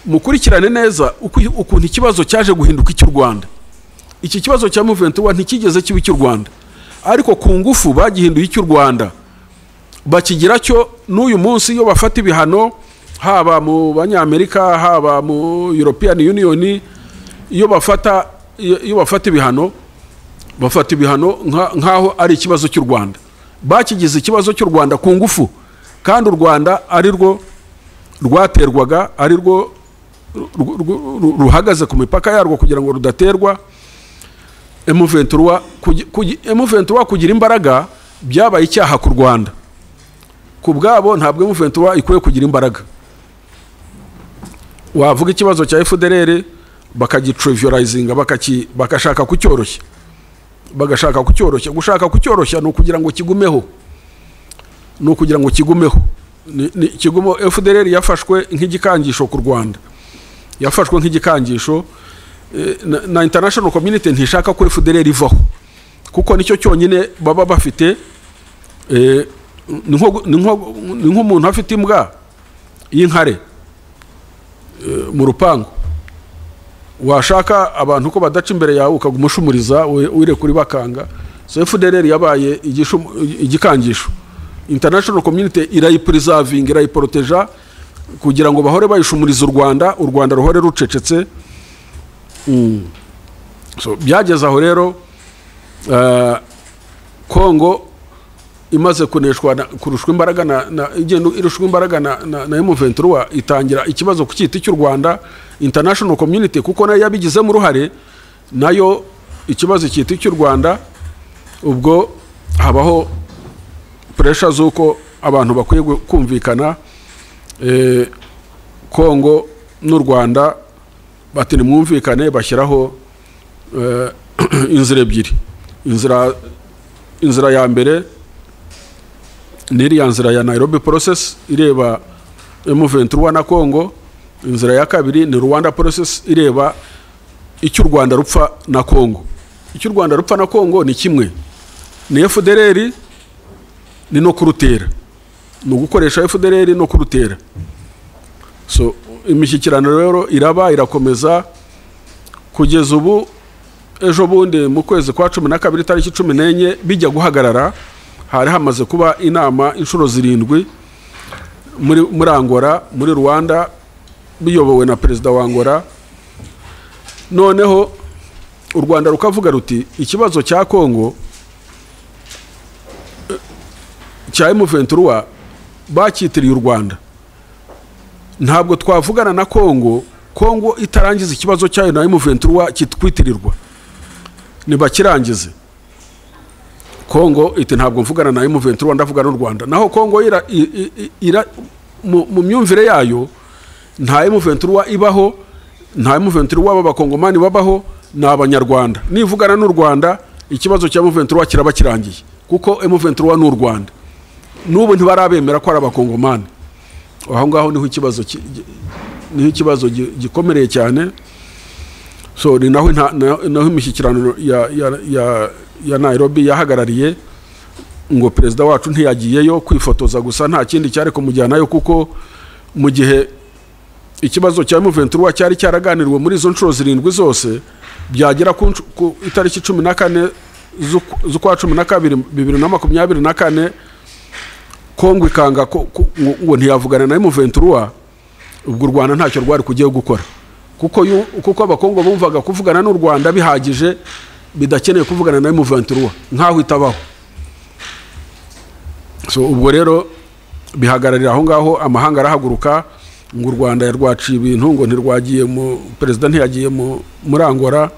Mukurikirane neza ukuntu ikibazo cyaje guhinduka cy'u Rwanda. Iki kibazo cya M23 ntikigeze kibi cy'u Rwanda, ariko ku ngufu bagihinduye cy'u Rwanda, bakigira cyo n'uyu munsi. Iyo bafata ibihano, haba mu banyamerika, haba mu European Union, iyo bafata ibihano, bafata ibihano nkaho ari ikibazo cy'u Rwanda. Bakigize ikibazo cy'u Rwanda ku ngufu, kandi u Rwanda ari rwo rwaterwaga, ari rwo ruhagaze ku mipaka yarwo kugira ngo rudaterwa. M23 kugira imbaraga byabaye icyaha ku Rwanda. Ku bwabo ntabwo M23 ikwiye kugira imbaraga. Wavuga ikibazo cya FDLR bakagitrivializinga, bakashaka kucyoroshya. Gushaka kucyoroshya ni ukugira ngo kigumeho. Kigumo. FDLR yafashwe nk'igikangisho ku Rwanda, na international community ntishaka ko FDLR ivaho, kuko nicyo cyonyine baba bafite. Ni nk'umuntu afite imbwa y'inkare mu rupangu, washaka abantu ko badaca imbere yawe ukagumushumuriza wire kuri bakanga. So FDLR yabaye igikangisho. International community irayipreserving, irayiproteja kugira ngo bahore bayishumuriza u Rwanda ruhore rucecetse. So byageze aho rero Kongo imaze kuneshwa kurushwa imbaraga irushwa imbaraga na M23, itangira ikibazo ku cyiti cy'u Rwanda. International community kuko nayo yabigizemo uruhare, nayo ikibazo cyiti cy'u Rwanda. Ubwo habaho pressure z'uko abantu bakwiye kumvikana. Kongo n'u Rwanda bati nimwumvikane, bashyiraho inzira ebyiri. Inzira ya mbere ni iriya nzira ya Nairobi process ireba M23 na Kongo. Inzira ya kabiri ni Rwanda process ireba icyo u Rwanda rupfa na Kongo. Icyo u Rwanda rupfa na Kongo ni kimwe, ni FDLR, ni no kurutera, ni ugukoresha FDLR no kurutera. So imishyikirano rero irakomeza kugeza ubu. Ejo bundi mu kwezi kwa 12 tariki 14 bijya guhagarara, hari hamaze kuba inama inshuro 7 muri Angola, muri Rwanda, biyobowe na perezida wa Angola. Noneho u Rwanda rukavuga ruti ikibazo cya Kongo cya M23 bakitiriye u Rwanda, ntabwo twavugana na Kongo itarangiza ikibazo cyayo na M23 kitwitirirwa, nibakirangize. Kongo iti ntabwo mvugana na M23 ndavugana n'u Rwanda, naho Kongo mu myumvire yayo nta M23 ibaho, nta M23 b'abakongomani babaho, ni abanyarwanda. Nivugana n'u Rwanda ikibazo cya M23 kiraba kirangiye, kuko M23 n'u Rwanda n'ubu ntibarabemera ko ari abakongomani. Aho ngaho niho ikibazo gikomereye cyane. So ni naho imishyikirano ya Nairobi yahagarariye ngo perezida wacu ntiyagiyeyo kwifotoza gusa, nta kindi cyari kumujyanayo, kuko mu gihe ikibazo cya M23 cyari cyaraganiriwe muri izo nshuro 7 zose, byagera ku itariki 14 z'ukwa 12 2024 Kongo ikanga ngo ntiyavugana na M23, ubwo u Rwanda ntacyo rwari kugiye gukora, kuko abakongo bumvaga kuvugana n'u Rwanda bihagije, bidakeneye kuvugana na M23 nkaho itabaho. So ubwo rero bihagararira aho ngaho, amahanga arahaguruka ngo u Rwanda yarwaciye ibintu, ngo ntirwagiye perezida ntiyagiye muri Angola,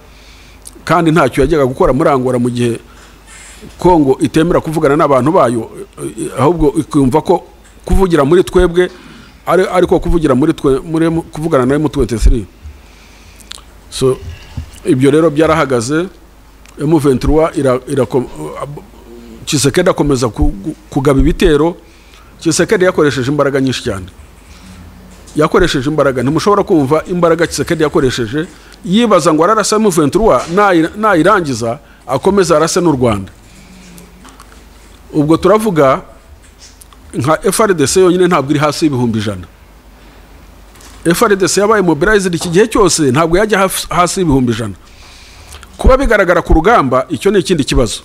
kandi ntacyo yajyaga gukora muri Angola mu gihe Kongo itemera kuvugana n'abantu bayo, ahubwo ikumva ko kuvugira muri twebwe ariko kuvugira muri kuvugana na M23. So ibyo rero byarahagaze. M23 Tshisekedi akomeza kugaba ibitero. Tshisekedi yakoresheje imbaraga nyinshi cyane, yakoresheje imbaraga, ntimushobora kumva imbaraga Tshisekedi yakoresheje, yibaza ngo ararasa M23 nayirangiza akomeza arase n'u Rwanda. Ubwo turavuga nka FARDC yonyine ntabwo iri hasi y'ibihumbi 100. FARDC yabaye mobilized iki gihe cyose, ntabwo yajya hasi y'ibihumbi 100. Kuba bigaragara ku rugamba icyo ni ikindi kibazo,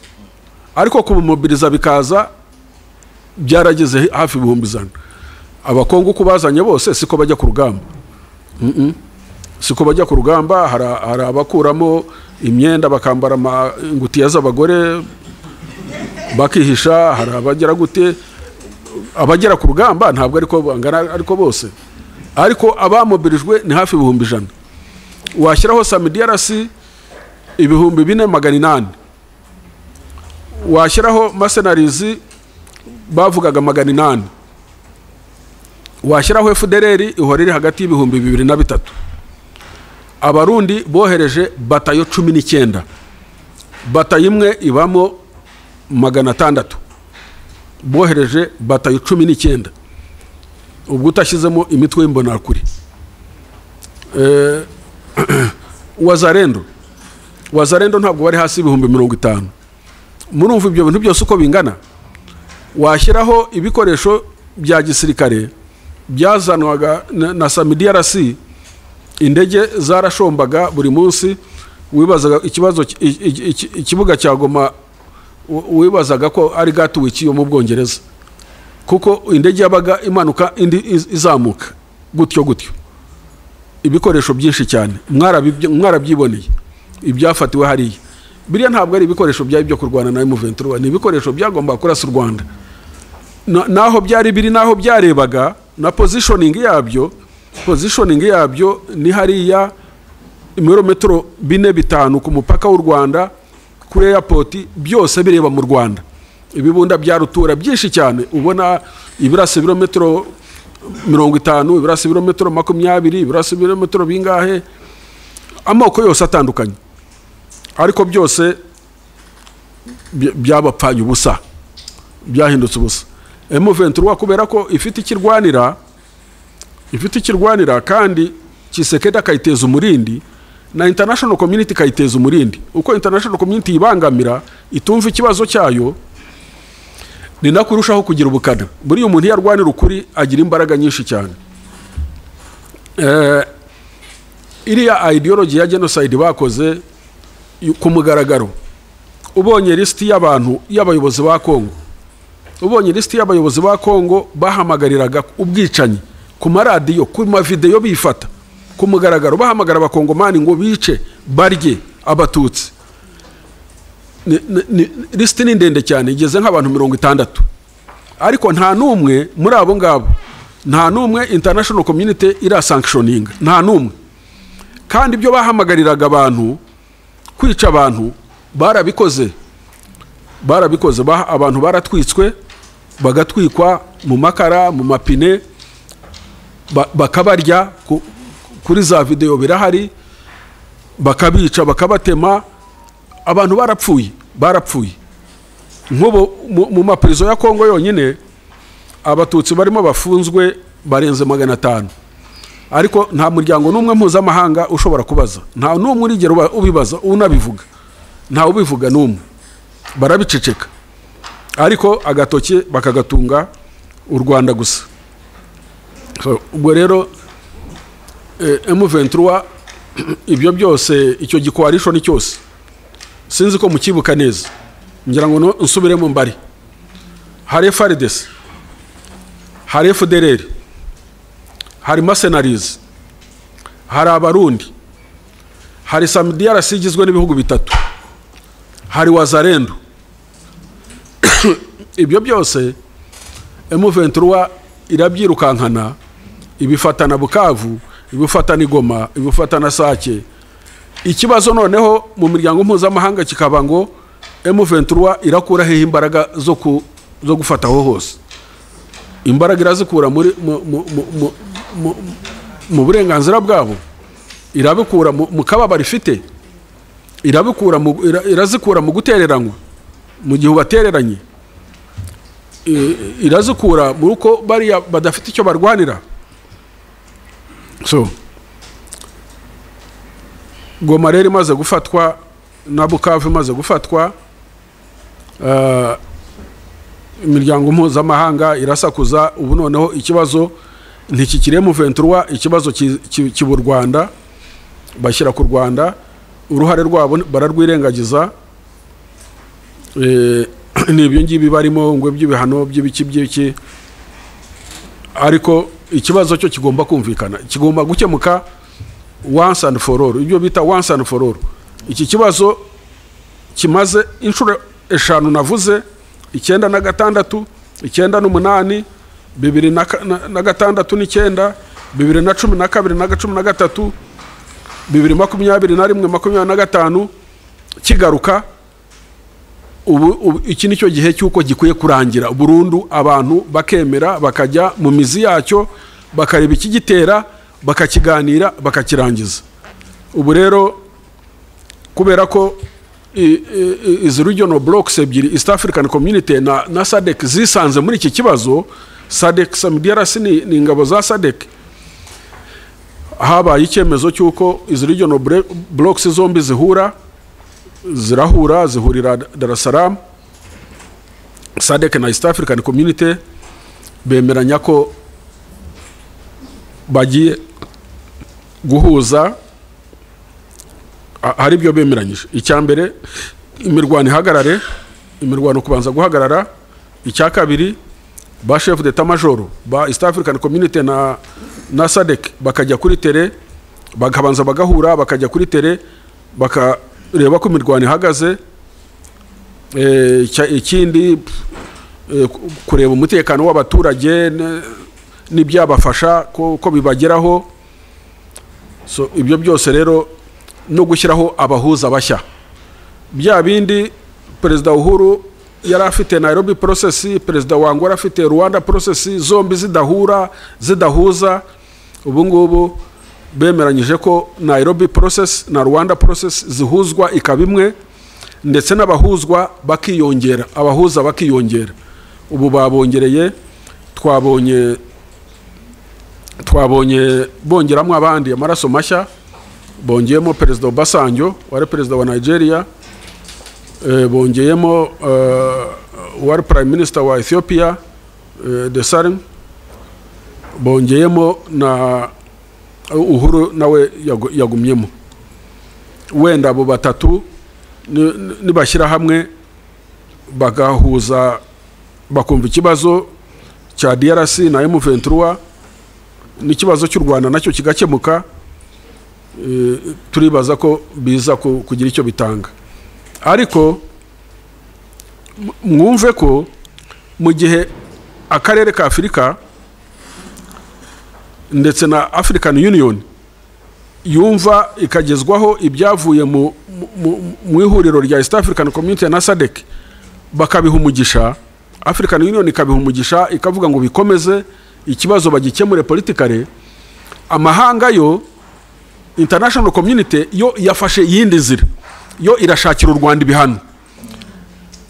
ariko kumobiliza bikaza byarageze hafi ibihumbi 100. Abakongo kubazanye bose siko bajya ku rugamba, siko bajya ku rugamba. Hari abakuramo imyenda bakambara ingutiya z'abagore bakihisha, hari abagera gute, abagera ku rugamba ntabwo ariko bangana ariko bose, ariko abamobilijwe ni hafi ibihumbi 100. Washyiraho SAMIDRC ibihumbi 4,800, washyiraho mercenaries bavugaga 800, washyiraho FDLR ihorere hagati y'ibihumbi 2 na 3. Abarundi bohereje batayo 19, batayo imwe ibamo 600, bohereje batayo 19, ubwo utashyizemo imitwe y'imbonakuri. Wazarendo ntabwo bari hasi y'ibihumbi 50. Murumva ibyo bintu byose uko bingana. Washyiraho ibikoresho bya gisirikare byazanwaga na SAMIDRC, indege zarashombaga buri munsi, wibazaga ikibuga cya Goma wibazaga ko ari Gatwick yo mu Bwongereza, kuko indege yabaga imanuka indi izamuka gutyo. Ibikoresho byinshi cyane mwarabyiboneye ibyafatiwe hariya. Biriya ntabwo ari ibikoresho byari byo kurwana na M23, ni ibikoresho byagomba kurasa u Rwanda. Naho byari biri, naho byarebaga na positioning yabyo ni hariya ibirometero 4-5 ku mupaka w'u Rwanda, kuri airport, byose bireba mu Rwanda. Ibibunda bya rutura byinshi cyane, ubona ibirasa ibirometero 50, ibirasa ibirometero 20, ibirasa ibirometero bingahe, amoko yose atandukanye, ariko byose byabapfanye ubusa, byahindutse ubusa. M23 kubera ko ifite ikirwanira kandi Tshisekedi akayiteza umurindi, na international community kayiteza umurindi. Uko international community ibangamira itumva ikibazo cyayo, ni nakurushaho kugira ubukana. Buri umuntu yarwanira ukuri agira imbaraga nyinshi cyane. Iriya ideology ya genocide bakoze ku mugaragaro, ubonye listi y'abantu y'abayobozi ba Kongo, ubonye listi y'abayobozi ba Kongo bahamagariraga ubwicanyi ku maradiyo, ku mavideo bifata ku mugaragaro, bahamagara abakongomani ngo bice barye abatutsi lisiti ni ndende cyane, igeze nk'abantu 60, ariko nta n'umwe muri abo ngabo, nta n'umwe international community irasanctioning, nta n'umwe. Kandi ibyo bahamagariraga abantu kwica abantu barabikoze, abantu baratwitswe, bagatwikwa mu makara, mu mapine, bakabarya, kuri za video birahari, bakabica, bakabatema, abantu barapfuye. Nk'ubu mu maprizo ya Kongo yonyine abatutsi barimo bafunzwe barenze 500, ariko nta muryango n'umwe mpuzamahanga ushobora kubaza, nta n'umwe urigera ubibaza, unabivuga, nta ubivuga n'umwe, barabiceceka, ariko agatoke bakagatunga u Rwanda gusa. Ubwo rero M23 ibyo byose, icyo gikoalition cyose sinzi ko mukibuka neza, ngira ngo nsubiremo mbari, hari FARDC, hari FDLR, hari mercenaries, hari abarundi, hari SAMIDRC igizwe n'ibihugu bitatu, hari Wazalendo. Ibyo byose M23 irabyirukankana, ibifatana Bukavu, ibifatana Igoma, ibifatana Sake. Ikibazo noneho mu miryango mpuzamahanga kikaba ngo M23 irakura he imbaraga zo gufataho hose. Imbaraga irazikura muri mu burenganzira bwabo, irabikura mu kababa rifite, irazikura mu gutereranywa mu gihe batereranye, irazikura mu uko bariya badafite icyo barwanira. So Goma rero imaze gufatwa na Bukavu imaze gufatwa, imiryango mpuzamahanga irasakuza. Ubu noneho ikibazo ntikikire M23, ikibazo kibu Rwanda, bashyira ku Rwanda, uruhare rwabo bararwirengagiza. N'ibyo ngibi barimo ngo by'ibihano by'ibiki, ariko ikibazo cyo kigomba kumvikana, kigomba gukemuka once and for all. Ibyo bita once and for all. Iki kibazo kimaze inshuro 5 navuze, 96, 98, 2006, 2012, 2013, 2021, 2025 kigaruka. Ubu iki nicyo gihe cyuko gikwiye kurangira burundu, abantu bakemera, bakajya mu mizi yacyo, bakareba ikigitera, bakakiganira, bakakirangiza. Ubu rero kubera ko izi regional blocks ebyiri, East African Community na SADC zisanze muri iki kibazo, SADC SAMIDRC ni ingabo za SADC, habaye icyemezo cyuko izi regional blocks zombi zihurira Dar es Salaam. SADC na East African Community bemeranya ko bagiye guhuza, hari byo bemeranyije. Icyambere imirwano ihagarare, imirwano kubanza guhagarara. Icya kabiri ba chef d'état major ba East African Community na SADC bakajya kuri tere, bakabanza bagahura, bakajya kuri tere, bakareba ko imirwano ihagaze. Ikindi kureba umutekano w'abaturage n'ibyabafasha ko bibageraho. So ibyo byose rero no gushyiraho abahuza bashya. Bya bindi Perezida Uhuru yari afite Nairobi process, Perezida wa Angola afite Rwanda process, zombi zidahuza. Ubu ngubu bemeranyije ko Nairobi process na Rwanda process zihuzwa ikabimwe, ndetse n'abahuzwa bakiyongera, abahuza bakiyongera. Ubu babongereye, twabonye bongeramo abandi amaraso mashya, bongeyemo Perezida Obasanjo wari Perezida wa Nigeria, bongeyemo wari Prime Minister wa Ethiopia Desalegn, bongeyemo na Uhuru nawe yagumyemo. Wenda abo batatu nibashyira hamwe bagahuza, bakumva ikibazo cya DRC na M23 n'ikibazo cy'u Rwanda nacyo kigakemuka, turibaza ko biza kugira icyo bitanga. Ariko mwumve ko mu gihe akarere ka Afurika ndetse na African Union yumva ikagezwaho ibyavuye mu ihuriro rya East African Community na SADC bakabiha umugisha, African Union ikabiha umugisha ikavuga ngo bikomeze ikibazo bagikemure politikare, amahanga yo international community yo yafashe yindi nzira, yo irashakira u Rwanda ibihano.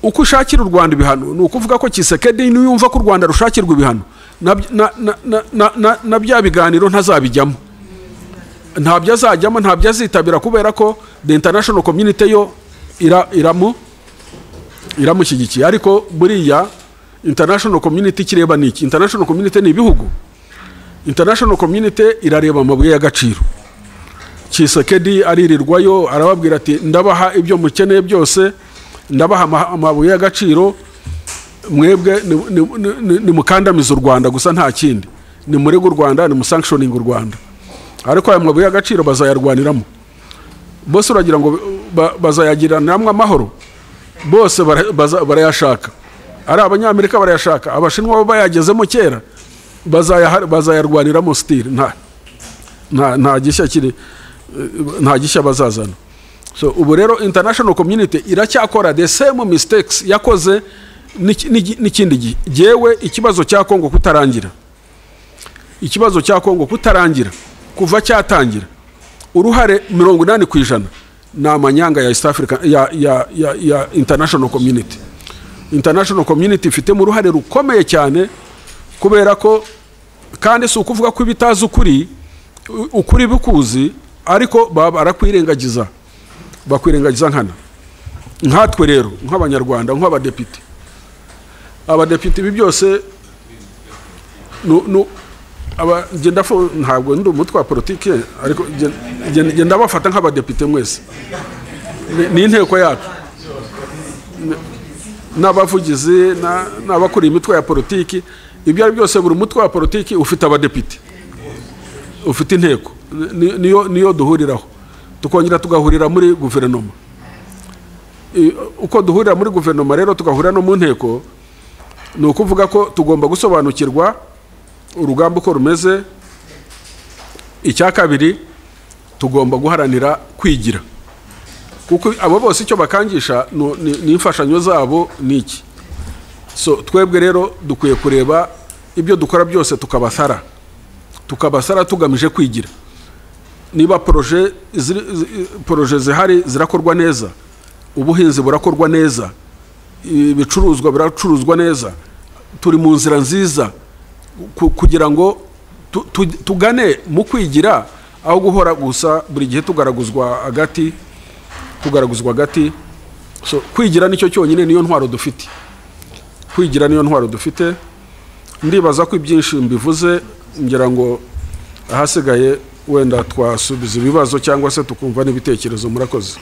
Uko ushakira u Rwanda ibihano ni ukuvuga ko Tshisekedi niyumva ko u Rwanda rushakirwa ibihano na bya biganiro ntazabijyamo, ntabyo azajyamo, ntabyo azitabira, kubera ko the international community yo iramushyigikiye. Ariko buriya international community kireba niki? International community ni ibihugu. International community irareba amabuye y'agaciro. Tshisekedi aririrwayo arababwira ati ndabaha ibyo mukeneye byose, ndabaha amabuye y'agaciro, mwebwe ni mukandamiza u Rwanda gusa nta kindi, ni murega u Rwanda, ni musanctioning u Rwanda. Ariko aya mabuye y'agaciro bazayarwaniramo bose, uragira ngo bazayagiranamo amahoro? Bose barayashaka, ari abanyamerika barayashaka, abashinwa bayagezemo kera, bazayarwaniramo still, nta gishya kiri, nta gishya bazazana. So ubu rero international community iracyakora the same mistakes yakoze n'ikindi gihe. Jewe ikibazo cya Kongo kutarangira, ikibazo cya Kongo kutarangira kuva cyatangira, uruhare 80% na amanyanga ya East Africa ya international community. International community ifite mu ruhare rukomeye cyane, kubera ko kandi si ukuvuga ko ibitazi ukuri bikuzi, ariko baba arakwirengagiza, bakwirengagiza nkatwe rero nk'abanyarwanda, nk'abadepite. Abadepite ibi byose ntabwo ndi umutwe wa politiki, ariko genda bafata nk'abadepite mwese, ni inteko yacu, n'abavugizi n'abakuriye imitwe ya politiki. Ibyo ari byose buri mutwe wa politiki ufite abadepite, ufite inteko, niyo duhuriraho, tukongera tugahurira muri guverinoma. Uko duhurira muri guverinoma rero tugahurira no mu nteko, ni ukuvuga ko tugomba gusobanukirwa urugamba uko rumeze. Icya kabiri, tugomba guharanira kwigira, kuko abo bose icyo bakangisha ni imfashanyo zabo niki. So twebwe rero dukwiye kureba ibyo dukora byose tukabasara tugamije kwigira. Niba proje zihari zirakorwa neza, ubuhinzi burakorwa neza, ibicuruzwa biracuruzwa neza, turi mu nzira nziza kugira ngo tugane mu kwigira, aho guhora gusa buri gihe tugaraguzwa agati. So kwigira nicyo cyonyine, niyo ntwaro dufite. Kwigira niyo ntwaro dufite. Ndibaza ko ibyinshi mbivuze, ngira ngo ahasigaye wenda twasubiza ibibazo cyangwa se tukumva n'ibitekerezo. Murakoze.